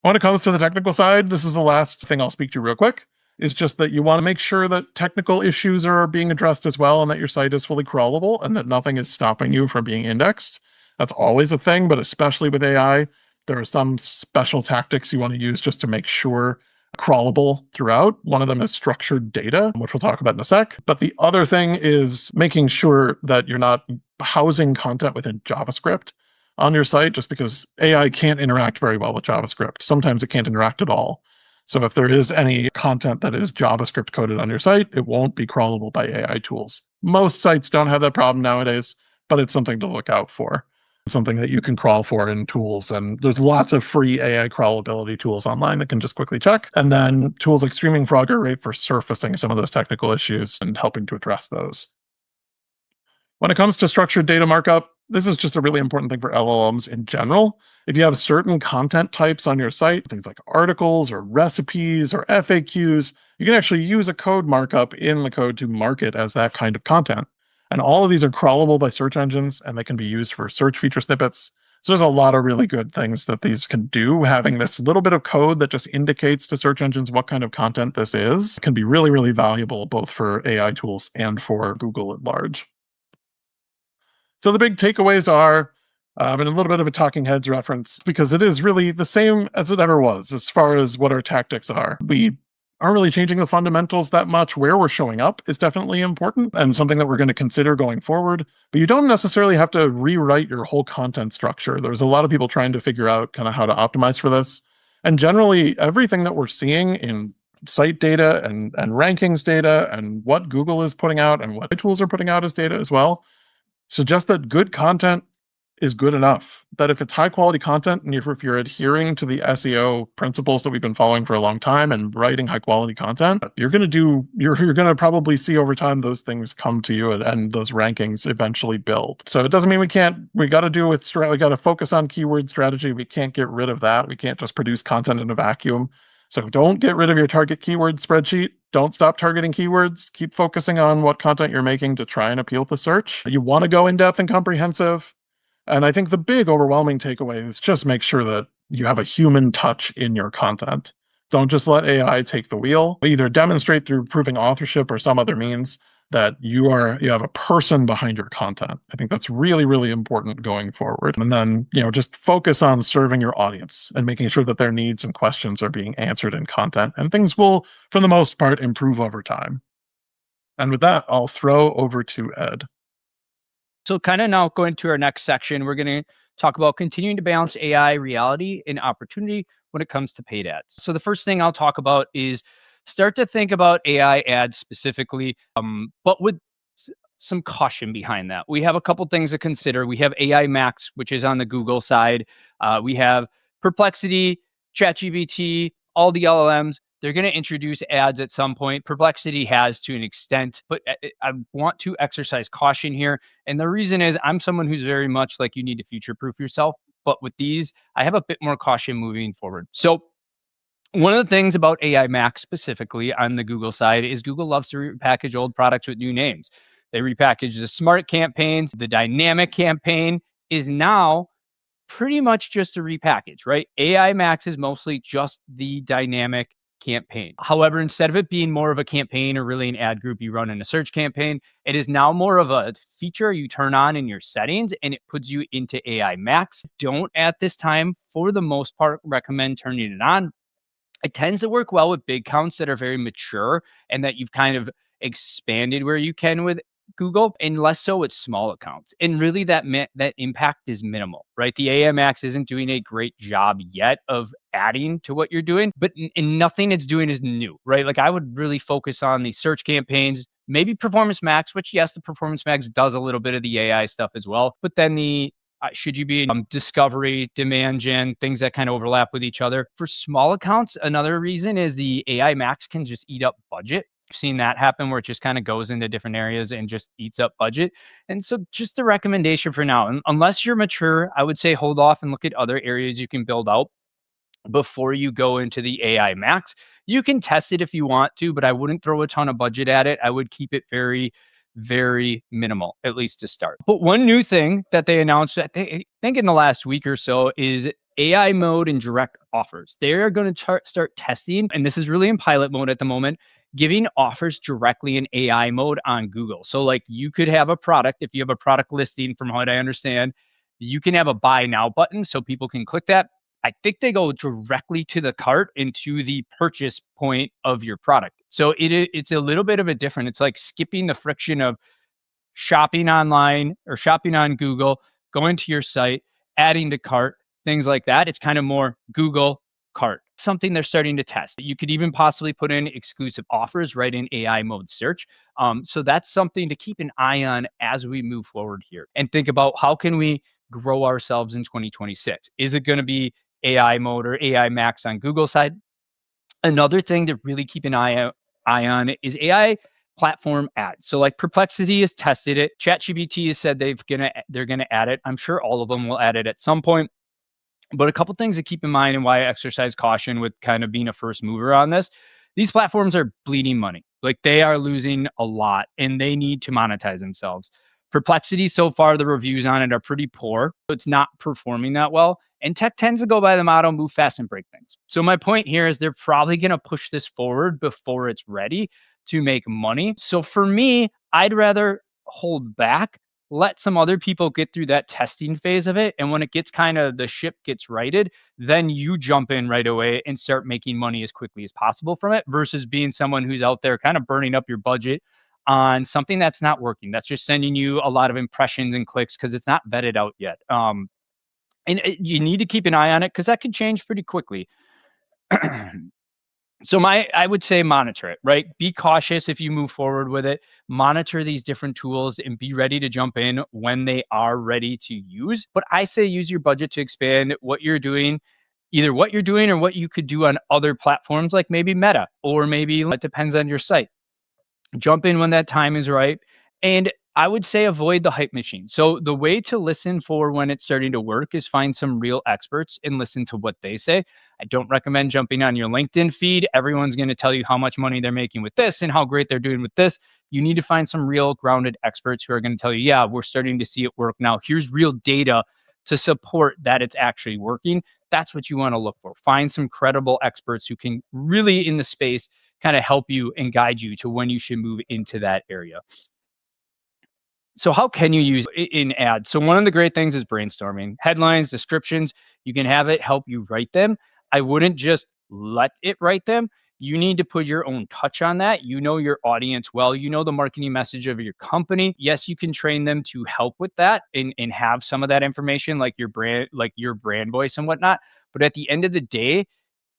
When it comes to the technical side, this is the last thing I'll speak to real quick, is just that you want to make sure that technical issues are being addressed as well and that your site is fully crawlable and that nothing is stopping you from being indexed. That's always a thing, but especially with AI, there are some special tactics you want to use just to make sure crawlable throughout. One of them is structured data, which we'll talk about in a sec. But the other thing is making sure that you're not housing content within JavaScript on your site, just because AI can't interact very well with JavaScript. Sometimes it can't interact at all. So if there is any content that is JavaScript coded on your site, it won't be crawlable by AI tools. Most sites don't have that problem nowadays, but it's something to look out for. It's something that you can crawl for in tools. And there's lots of free AI crawlability tools online that can just quickly check. And then tools like Streaming Frog are great for surfacing some of those technical issues and helping to address those. When it comes to structured data markup, this is just a really important thing for LLMs in general. If you have certain content types on your site, things like articles or recipes or FAQs, you can actually use a code markup in the code to mark it as that kind of content. And all of these are crawlable by search engines and they can be used for search feature snippets. So there's a lot of really good things that these can do. Having this little bit of code that just indicates to search engines what kind of content this is can be really, really valuable both for AI tools and for Google at large. So the big takeaways are, and a little bit of a talking heads reference, because it is really the same as it ever was as far as what our tactics are. We aren't really changing the fundamentals that much. Where we're showing up is definitely important and something that we're going to consider going forward. But you don't necessarily have to rewrite your whole content structure. There's a lot of people trying to figure out kind of how to optimize for this. And generally, everything that we're seeing in site data and rankings data and what Google is putting out and what tools are putting out as data as well suggest that good content is good enough. That if it's high quality content and if you're adhering to the SEO principles that we've been following for a long time and writing high quality content, you're going to probably see over time those things come to you and those rankings eventually build. So it doesn't mean we got to focus on keyword strategy. We can't get rid of that. We can't just produce content in a vacuum. So don't get rid of your target keyword spreadsheet. Don't stop targeting keywords. Keep focusing on what content you're making to try and appeal to search. You want to go in depth and comprehensive. And I think the big overwhelming takeaway is just make sure that you have a human touch in your content. Don't just let AI take the wheel. Either demonstrate through proving authorship or some other means that you have a person behind your content. I think that's really, really important going forward. And then, just focus on serving your audience and making sure that their needs and questions are being answered in content. And things will, for the most part, improve over time. And with that, I'll throw over to Ed. So, kind of now going to our next section, we're going to talk about continuing to balance AI reality and opportunity when it comes to paid ads. So, the first thing I'll talk about is start to think about AI ads specifically, but with some caution behind that. We have a couple things to consider. We have AI Max, which is on the Google side. We have Perplexity, ChatGPT, all the LLMs. They're going to introduce ads at some point. Perplexity has to an extent, but I want to exercise caution here. And the reason is I'm someone who's very much like you need to future proof yourself. But with these, I have a bit more caution moving forward. So one of the things about AI Max specifically on the Google side is Google loves to repackage old products with new names. They repackage the smart campaigns. The dynamic campaign is now pretty much just a repackage, right? AI Max is mostly just the dynamic campaign. However, instead of it being more of a campaign or really an ad group you run in a search campaign, it is now more of a feature you turn on in your settings and it puts you into AI Max. Don't at this time, for the most part, recommend turning it on. It tends to work well with big counts that are very mature and that you've kind of expanded where you can with Google, and less so with small accounts. And really, that impact is minimal, right? The AMX isn't doing a great job yet of adding to what you're doing, but and nothing it's doing is new, right? Like I would really focus on the search campaigns, maybe Performance Max, which yes, the Performance Max does a little bit of the AI stuff as well, but then the should you be discovery, demand gen, things that kind of overlap with each other. For small accounts, another reason is the AI Max can just eat up budget. Seen that happen where it just kind of goes into different areas and just eats up budget. And so, just the recommendation for now, unless you're mature, I would say hold off and look at other areas you can build out before you go into the AI Max. You can test it if you want to, but I wouldn't throw a ton of budget at it. I would keep it very, very minimal, at least to start. But one new thing that they announced, I think in the last week or so, is AI mode and direct offers. They are going to start testing, and this is really in pilot mode at the moment, giving offers directly in AI mode on Google. So, like, you could have a product, if you have a product listing, from what I understand, you can have a buy now button so people can click that. I think they go directly to the cart and to the purchase point of your product. So it's a little bit of a different. It's like skipping the friction of shopping online or shopping on Google, going to your site, adding to cart, things like that. It's kind of more Google cart, something they're starting to test. You could even possibly put in exclusive offers right in AI mode search. So that's something to keep an eye on as we move forward here and think about how can we grow ourselves in 2026. Is it going to be AI mode or AI max on Google side? Another thing to really keep an eye on is AI platform ads. So like Perplexity has tested it. ChatGPT has said they're gonna add it. I'm sure all of them will add it at some point. But a couple things to keep in mind and why I exercise caution with kind of being a first mover on this. These platforms are bleeding money. Like they are losing a lot and they need to monetize themselves. Perplexity, so far, the reviews on it are pretty poor. So it's not performing that well. And tech tends to go by the motto move fast and break things. So my point here is they're probably going to push this forward before it's ready to make money. So for me, I'd rather hold back, let some other people get through that testing phase of it. And when it gets kind of the ship gets righted, then you jump in right away and start making money as quickly as possible from it versus being someone who's out there kind of burning up your budget on something that's not working. That's just sending you a lot of impressions and clicks because it's not vetted out yet. You need to keep an eye on it because that can change pretty quickly. So I would say monitor it, right? Be cautious if you move forward with it. Monitor these different tools and be ready to jump in when they are ready to use. But I say use your budget to expand what you're doing, either what you're doing or what you could do on other platforms like maybe Meta or maybe it depends on your site. Jump in when that time is right. And I would say avoid the hype machine. So the way to listen for when it's starting to work is find some real experts and listen to what they say. I don't recommend jumping on your LinkedIn feed. Everyone's going to tell you how much money they're making with this and how great they're doing with this. You need to find some real grounded experts who are going to tell you, yeah, we're starting to see it work now. Here's real data to support that it's actually working. That's what you want to look for. Find some credible experts who can really in the space kind of help you and guide you to when you should move into that area. So how can you use it in ads? So one of the great things is brainstorming. Headlines, descriptions, you can have it help you write them. I wouldn't just let it write them. You need to put your own touch on that. You know your audience well. You know the marketing message of your company. Yes, you can train them to help with that and have some of that information like your brand voice and whatnot. But at the end of the day,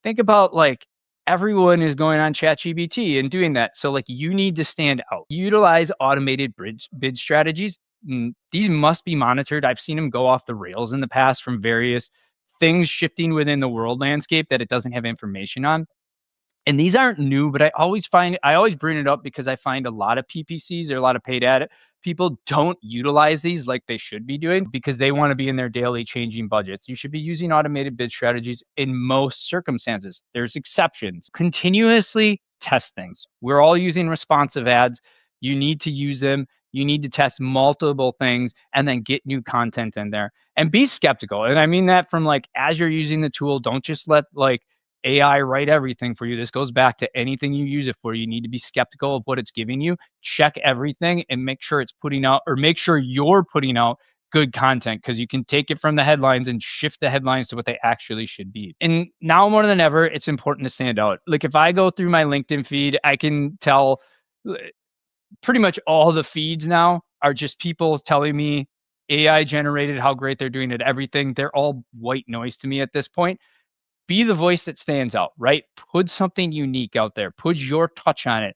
think about like everyone is going on ChatGPT and doing that. So like you need to stand out. Utilize automated bid strategies. These must be monitored. I've seen them go off the rails in the past from various things shifting within the world landscape that it doesn't have information on. And these aren't new, but I always bring it up because I find a lot of PPCs or a lot of paid ad people don't utilize these like they should be doing because they want to be in their daily changing budgets. You should be using automated bid strategies in most circumstances. There's exceptions. Continuously test things. We're all using responsive ads. You need to use them. You need to test multiple things and then get new content in there and be skeptical. And I mean that from like as you're using the tool, don't just let like AI write everything for you. This goes back to anything you use it for. You need to be skeptical of what it's giving you. Check everything and make sure it's putting out or make sure you're putting out good content because you can take it from the headlines and shift the headlines to what they actually should be. And now more than ever, it's important to stand out. Like if I go through my LinkedIn feed, I can tell pretty much all the feeds now are just people telling me AI generated how great they're doing at everything. They're all white noise to me at this point. Be the voice that stands out, right? Put something unique out there. Put your touch on it.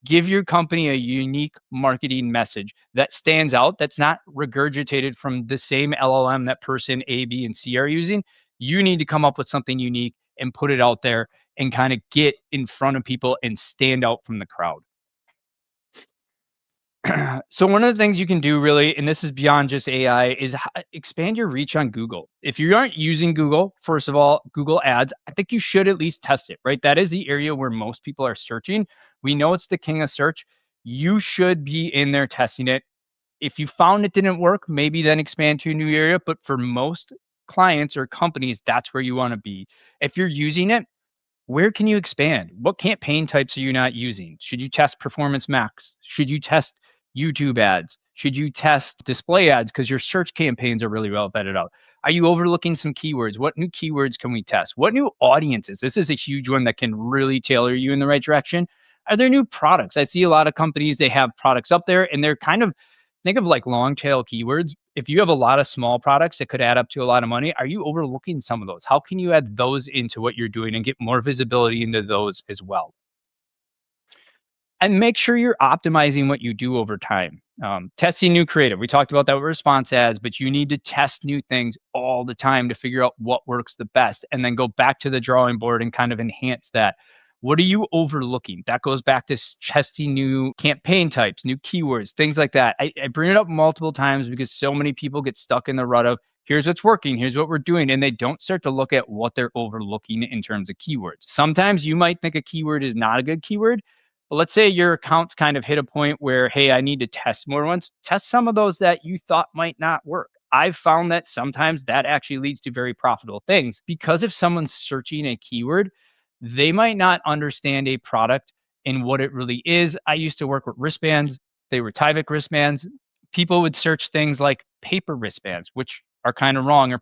Give your company a unique marketing message that stands out, that's not regurgitated from the same LLM that person A, B, and C are using. You need to come up with something unique and put it out there and kind of get in front of people and stand out from the crowd. So one of the things you can do really, and this is beyond just AI, is expand your reach on Google. If you aren't using Google, first of all, Google Ads, I think you should at least test it, right? That is the area where most people are searching. We know it's the king of search. You should be in there testing it. If you found it didn't work, maybe then expand to a new area. But for most clients or companies, that's where you want to be. If you're using it, where can you expand? What campaign types are you not using? Should you test Performance Max? Should you test YouTube ads? Should you test display ads because your search campaigns are really well vetted out? Are you overlooking some keywords? What new keywords can we test? What new audiences? This is a huge one that can really tailor you in the right direction. Are there new products? I see a lot of companies, they have products up there and they're kind of think of like long tail keywords. If you have a lot of small products that could add up to a lot of money, are you overlooking some of those? How can you add those into what you're doing and get more visibility into those as well? And make sure you're optimizing what you do over time. Testing new creative. We talked about that with response ads, but you need to test new things all the time to figure out what works the best and then go back to the drawing board and kind of enhance that. What are you overlooking? That goes back to testing new campaign types, new keywords, things like that. I bring it up multiple times because so many people get stuck in the rut of here's what's working, here's what we're doing, and they don't start to look at what they're overlooking in terms of keywords. Sometimes you might think a keyword is not a good keyword, but let's say your account's kind of hit a point where, hey, I need to test more ones. Test some of those that you thought might not work. I've found that sometimes that actually leads to very profitable things because if someone's searching a keyword, they might not understand a product and what it really is. I used to work with wristbands. They were Tyvek wristbands. People would search things like paper wristbands, which are kind of wrong, or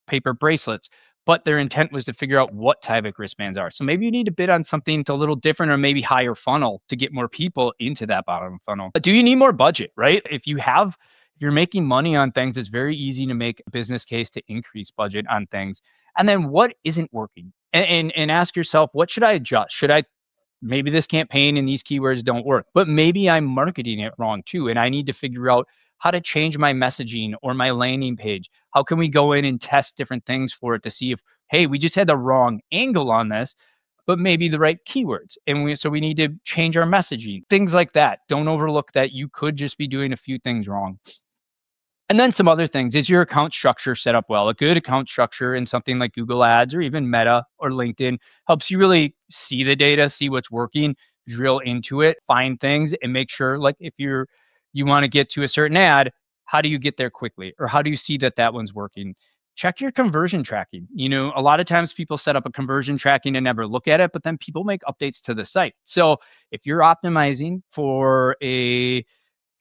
paper bracelets, but their intent was to figure out what Tyvek wristbands are. So maybe you need to bid on something that's a little different or maybe higher funnel to get more people into that bottom funnel. But do you need more budget, right? If you're making money on things, it's very easy to make a business case to increase budget on things. And then what isn't working? And ask yourself, what should I adjust? Should I maybe this campaign and these keywords don't work, but maybe I'm marketing it wrong too. And I need to figure out how to change my messaging or my landing page. How can we go in and test different things for it to see if, hey, we just had the wrong angle on this, but maybe the right keywords. So we need to change our messaging, things like that. Don't overlook that you could just be doing a few things wrong. And then some other things. Is your account structure set up well? A good account structure in something like Google Ads or even Meta or LinkedIn helps you really see the data, see what's working, drill into it, find things, and make sure, like, if you want to get to a certain ad, how do you get there quickly? Or how do you see that that one's working? Check your conversion tracking. A lot of times people set up a conversion tracking and never look at it, but then people make updates to the site. So if you're optimizing for a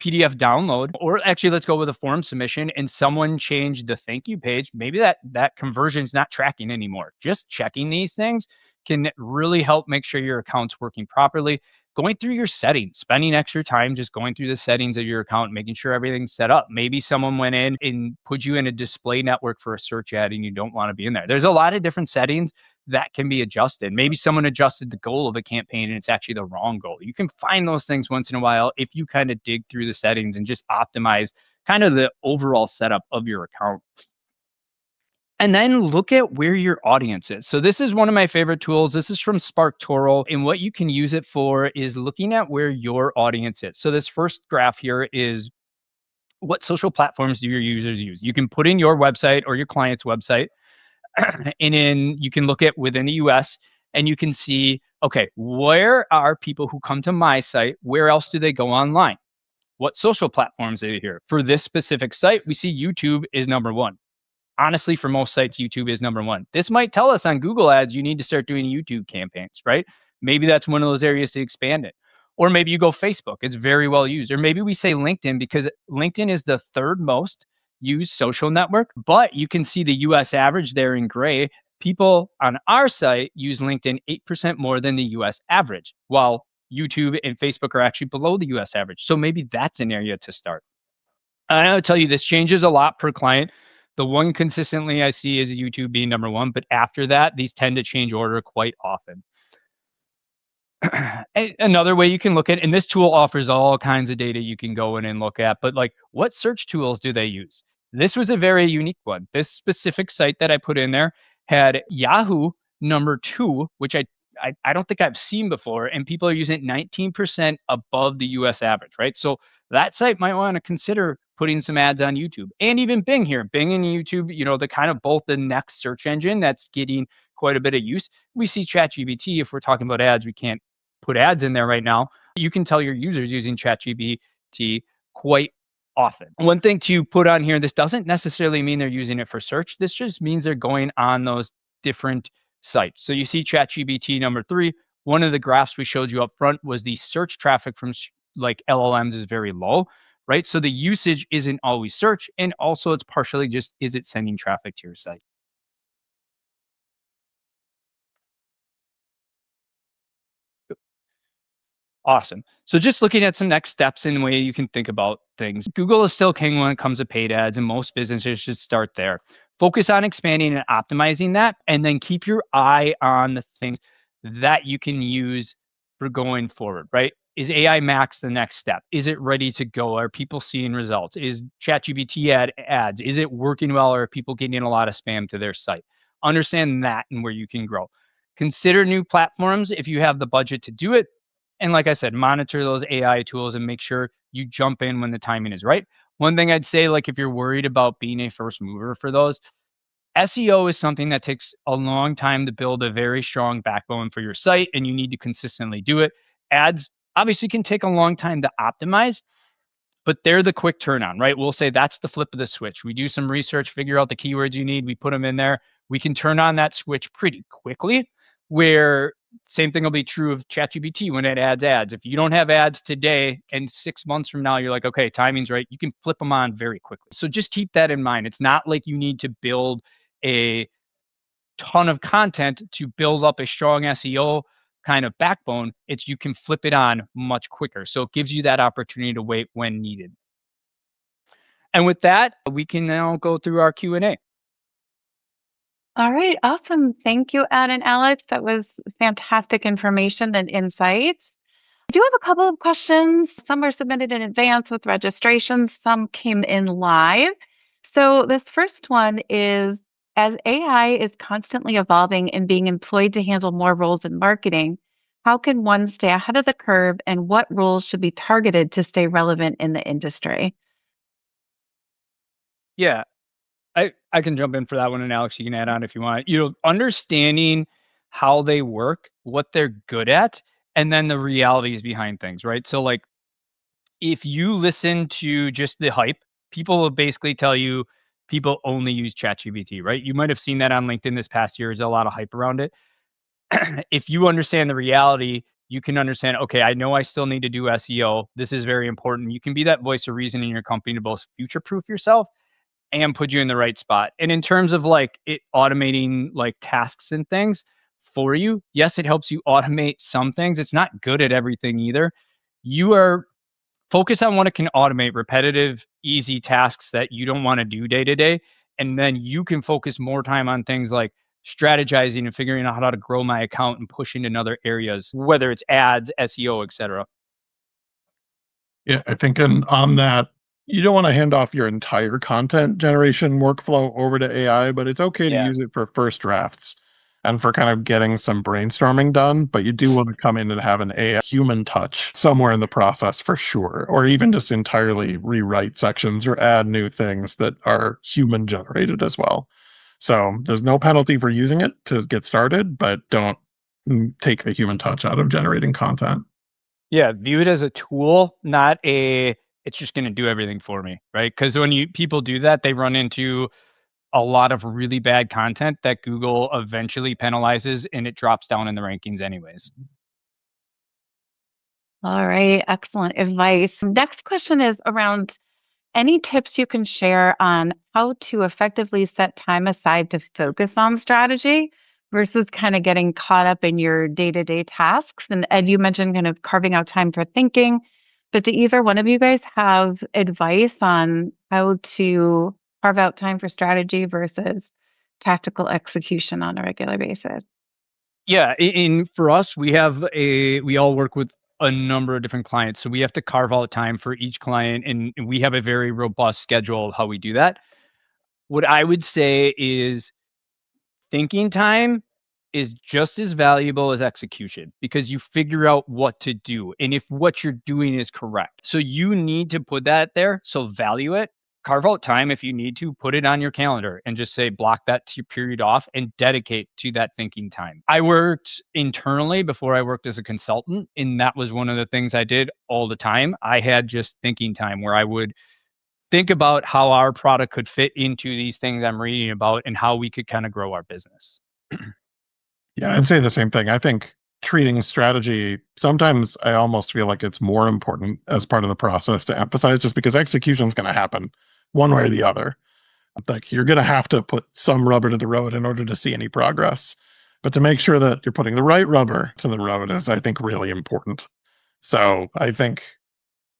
PDF download, or actually let's go with a form submission and someone changed the thank you page, maybe that conversion is not tracking anymore. Just checking these things can really help make sure your account's working properly. Going through your settings, spending extra time just going through the settings of your account, making sure everything's set up. Maybe someone went in and put you in a display network for a search ad and you don't want to be in there. There's a lot of different settings that can be adjusted. Maybe someone adjusted the goal of a campaign and it's actually the wrong goal. You can find those things once in a while if you kind of dig through the settings and just optimize kind of the overall setup of your account. And then look at where your audience is. So this is one of my favorite tools. This is from SparkToro. And what you can use it for is looking at where your audience is. So this first graph here is what social platforms do your users use? You can put in your website or your client's website and then you can look at within the US and you can see, okay, where are people who come to my site? Where else do they go online? What social platforms are here? For this specific site, we see YouTube is number one. Honestly, for most sites, YouTube is number one. This might tell us on Google Ads, you need to start doing YouTube campaigns, right? Maybe that's one of those areas to expand it. Or maybe you go Facebook, it's very well used. Or maybe we say LinkedIn because LinkedIn is the third most used social network, but you can see the US average there in gray. People on our site use LinkedIn 8% more than the US average, while YouTube and Facebook are actually below the US average. So maybe that's an area to start. And I'll tell you, this changes a lot per client. The one consistently I see is YouTube being number one, but after that, these tend to change order quite often. Another way you can look at, and this tool offers all kinds of data you can go in and look at, but like what search tools do they use? This was a very unique one. This specific site that I put in there had Yahoo number two, which I don't think I've seen before, and people are using it 19% above the US average, right? So that site might want to consider putting some ads on YouTube and even Bing here. Bing and YouTube, the kind of both the next search engine that's getting quite a bit of use. We see ChatGPT. If we're talking about ads, we can't put ads in there right now. You can tell your users using ChatGPT quite often. One thing to put on here, this doesn't necessarily mean they're using it for search. This just means they're going on those different sites. So you see ChatGPT number 3. One of the graphs we showed you up front was the search traffic from like LLMs is very low, right? So the usage isn't always search, and also it's partially just is it sending traffic to your site? Awesome. So just looking at some next steps in the way you can think about things. Google is still king when it comes to paid ads, and most businesses should start there. Focus on expanding and optimizing that, and then keep your eye on the things that you can use for going forward, right? Is AI Max the next step? Is it ready to go? Are people seeing results? Is ChatGPT ads? Is it working well, or are people getting a lot of spam to their site? Understand that and where you can grow. Consider new platforms if you have the budget to do it, and like I said, monitor those AI tools and make sure you jump in when the timing is right. One thing I'd say, like if you're worried about being a first mover for those, SEO is something that takes a long time to build a very strong backbone for your site, and you need to consistently do it. Ads obviously can take a long time to optimize, but they're the quick turn on, right? We'll say that's the flip of the switch. We do some research, figure out the keywords you need, we put them in there. We can turn on that switch pretty quickly. Where same thing will be true of ChatGPT when it adds ads. If you don't have ads today and 6 months from now, you're like, okay, timing's right, you can flip them on very quickly. So just keep that in mind. It's not like you need to build a ton of content to build up a strong SEO kind of backbone. It's you can flip it on much quicker. So it gives you that opportunity to wait when needed. And with that, we can now go through our Q&A. All right, awesome. Thank you, Ed and Alex. That was fantastic information and insights. I do have a couple of questions. Some were submitted in advance with registrations, some came in live. So, this first one is, as AI is constantly evolving and being employed to handle more roles in marketing, how can one stay ahead of the curve and what roles should be targeted to stay relevant in the industry? Yeah, I can jump in for that one, and Alex, you can add on if you want. Understanding how they work, what they're good at, and then the realities behind things, right? So, like, if you listen to just the hype, people will basically tell you people only use ChatGPT, right? You might have seen that on LinkedIn this past year. There's a lot of hype around it. If you understand the reality, you can understand, okay, I know I still need to do SEO. This is very important. You can be that voice of reason in your company to both future proof yourself and put you in the right spot. And in terms of like it automating like tasks and things for you, yes, it helps you automate some things. It's not good at everything either. You are focus on what it can automate, repetitive, easy tasks that you don't want to do day to day. And then you can focus more time on things like strategizing and figuring out how to grow my account and push into other areas, whether it's ads, SEO, etc. Yeah, I think on that, you don't want to hand off your entire content generation workflow over to AI, but it's okay to Yeah. use it for first drafts and for kind of getting some brainstorming done. But you do want to come in and have an AI human touch somewhere in the process for sure, or even just entirely rewrite sections or add new things that are human generated as well. So there's no penalty for using it to get started, but don't take the human touch out of generating content. Yeah, view it as a tool, not a it's just gonna do everything for me, right? Because when you people do that, they run into a lot of really bad content that Google eventually penalizes and it drops down in the rankings anyways. All right, excellent advice. Next question is around any tips you can share on how to effectively set time aside to focus on strategy versus kind of getting caught up in your day-to-day tasks? And Ed, you mentioned kind of carving out time for thinking, but do either one of you guys have advice on how to carve out time for strategy versus tactical execution on a regular basis? Yeah, in for us, we all work with a number of different clients, so we have to carve out time for each client, and we have a very robust schedule of how we do that. What I would say is thinking time is just as valuable as execution because you figure out what to do and if what you're doing is correct. So you need to put that there. So value it. Carve out time if you need to, put it on your calendar and just say block that period off and dedicate to that thinking time. I worked internally before I worked as a consultant, and that was one of the things I did all the time. I had just thinking time where I would think about how our product could fit into these things I'm reading about and how we could kind of grow our business. Yeah, I'd say the same thing. I think treating strategy, sometimes I almost feel like it's more important as part of the process to emphasize just because execution is going to happen one way or the other. Like you're going to have to put some rubber to the road in order to see any progress. But to make sure that you're putting the right rubber to the road is, I think, really important. So I think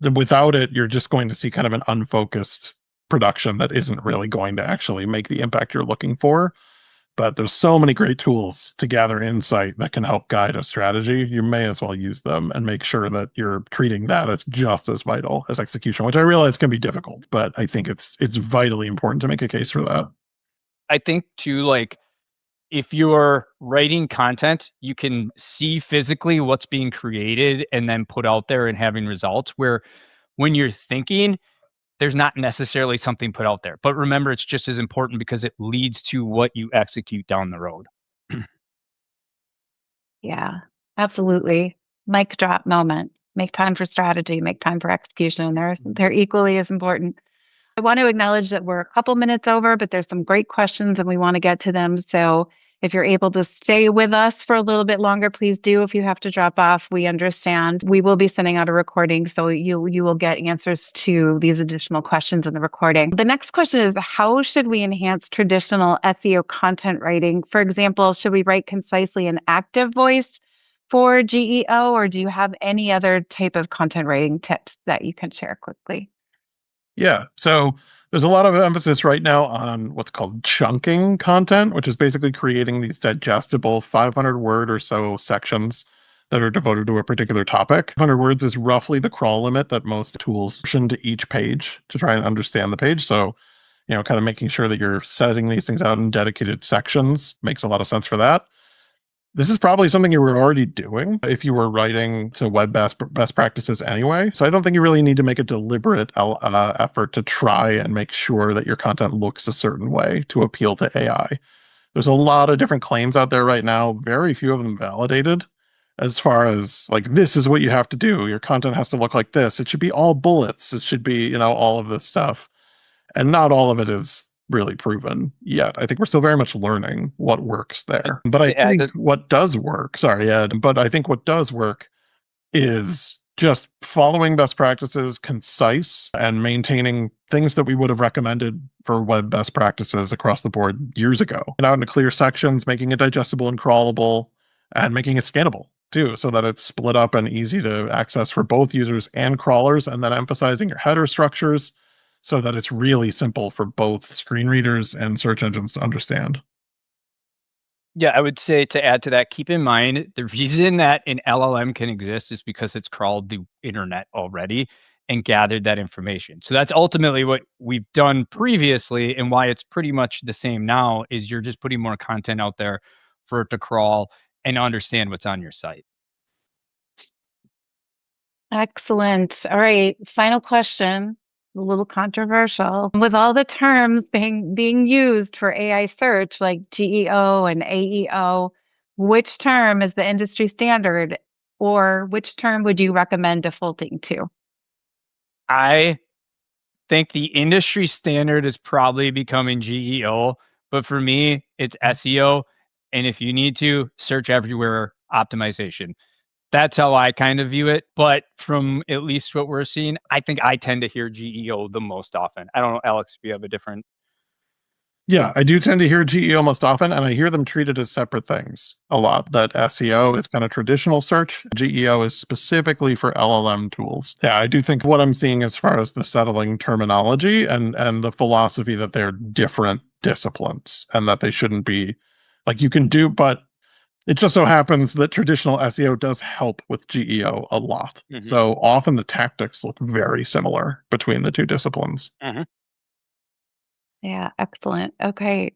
that without it, you're just going to see kind of an unfocused production that isn't really going to actually make the impact you're looking for. But there's so many great tools to gather insight that can help guide a strategy. You may as well use them and make sure that you're treating that as just as vital as execution, which I realize can be difficult, but I think it's vitally important to make a case for that. I think too, like if you're writing content, you can see physically what's being created and then put out there and having results. Where when you're thinking, there's not necessarily something put out there. But remember, it's just as important because it leads to what you execute down the road. Yeah, absolutely. Mic drop moment. Make time for strategy, make time for execution. They're equally as important. I want to acknowledge that we're a couple minutes over, but there's some great questions and we want to get to them. So if you're able to stay with us for a little bit longer, please do. If you have to drop off, we understand. We will be sending out a recording, so you will get answers to these additional questions in the recording. The next question is, how should we enhance traditional SEO content writing? For example, should we write concisely in active voice for GEO, or do you have any other type of content writing tips that you can share quickly? Yeah. So there's a lot of emphasis right now on what's called chunking content, which is basically creating these digestible 500 word or so sections that are devoted to a particular topic. 500 words is roughly the crawl limit that most tools push into each page to try and understand the page. So, kind of making sure that you're setting these things out in dedicated sections makes a lot of sense for that. This is probably something you were already doing if you were writing to web best practices anyway. So I don't think you really need to make a deliberate effort to try and make sure that your content looks a certain way to appeal to AI. There's a lot of different claims out there right now, very few of them validated as far as like, this is what you have to do. Your content has to look like this. It should be all bullets. It should be, all of this stuff. And not all of it is really proven yet. I think we're still very much learning what works there. But I To add think that, what does work, sorry, Ed, but I think what does work is just following best practices, concise, and maintaining things that we would have recommended for web best practices across the board years ago. And out into clear sections, making it digestible and crawlable, and making it scannable too, so that it's split up and easy to access for both users and crawlers, and then emphasizing your header structures so that it's really simple for both screen readers and search engines to understand. yeah, I would say to add to that, keep in mind the reason that an LLM can exist is because it's crawled the internet already and gathered that information. So that's ultimately what we've done previously, and why it's pretty much the same now is you're just putting more content out there for it to crawl and understand what's on your site. Excellent. All right. Final question. A little controversial. With all the terms being used for AI search, like GEO and AEO, which term is the industry standard, or which term would you recommend defaulting to? I think the industry standard is probably becoming GEO, but for me, it's SEO. And if you need to, search everywhere optimization. That's how I kind of view it. But from at least what we're seeing, I think I tend to hear GEO the most often. I don't know, Alex, if you have a different. Yeah, I do tend to hear GEO most often, and I hear them treated as separate things a lot. That SEO is kind of traditional search. GEO is specifically for LLM tools. Yeah, I do think what I'm seeing as far as the settling terminology and the philosophy that they're different disciplines and that they shouldn't be like you can do, but it just so happens that traditional SEO does help with GEO a lot. Mhm, So often the tactics look very similar between the two disciplines. mhm. Yeah, excellent. Okay.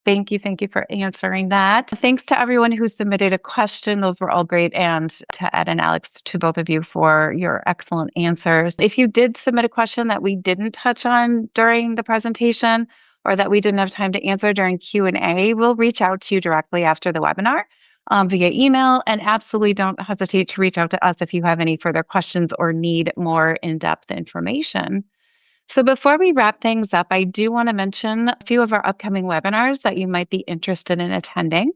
Thank you. Thank you for answering that. Thanks to everyone who submitted a question. Those were all great. And to Ed and Alex, to both of you for your excellent answers. If you did submit a question that we didn't touch on during the presentation or that we didn't have time to answer during Q&A, we'll reach out to you directly after the webinar via email. And absolutely don't hesitate to reach out to us if you have any further questions or need more in-depth information. So before we wrap things up, I do want to mention a few of our upcoming webinars that you might be interested in attending.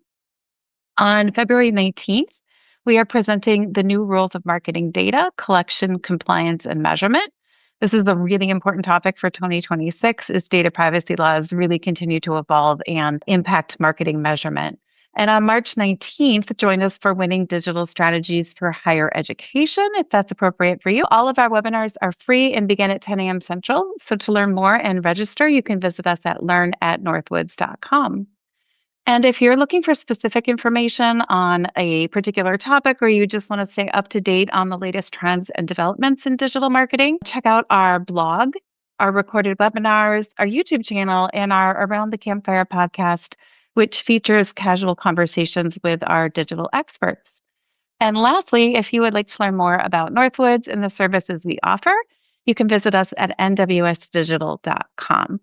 On February 19th, we are presenting the new rules of marketing data collection, compliance, and measurement. This is a really important topic for 2026 as data privacy laws really continue to evolve and impact marketing measurement. And on March 19th, join us for Winning Digital Strategies for Higher Education, if that's appropriate for you. All of our webinars are free and begin at 10 a.m. Central. So to learn more and register, you can visit us at learn@northwoods.com. And if you're looking for specific information on a particular topic or you just want to stay up to date on the latest trends and developments in digital marketing, check out our blog, our recorded webinars, our YouTube channel, and our Around the Campfire podcast, which features casual conversations with our digital experts. And lastly, if you would like to learn more about Northwoods and the services we offer, you can visit us at nwsdigital.com.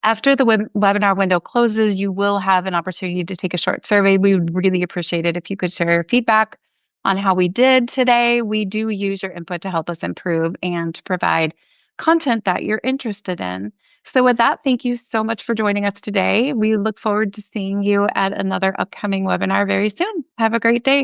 After the webinar window closes, you will have an opportunity to take a short survey. We would really appreciate it if you could share your feedback on how we did today. We do use your input to help us improve and to provide content that you're interested in. So with that, thank you so much for joining us today. We look forward to seeing you at another upcoming webinar very soon. Have a great day.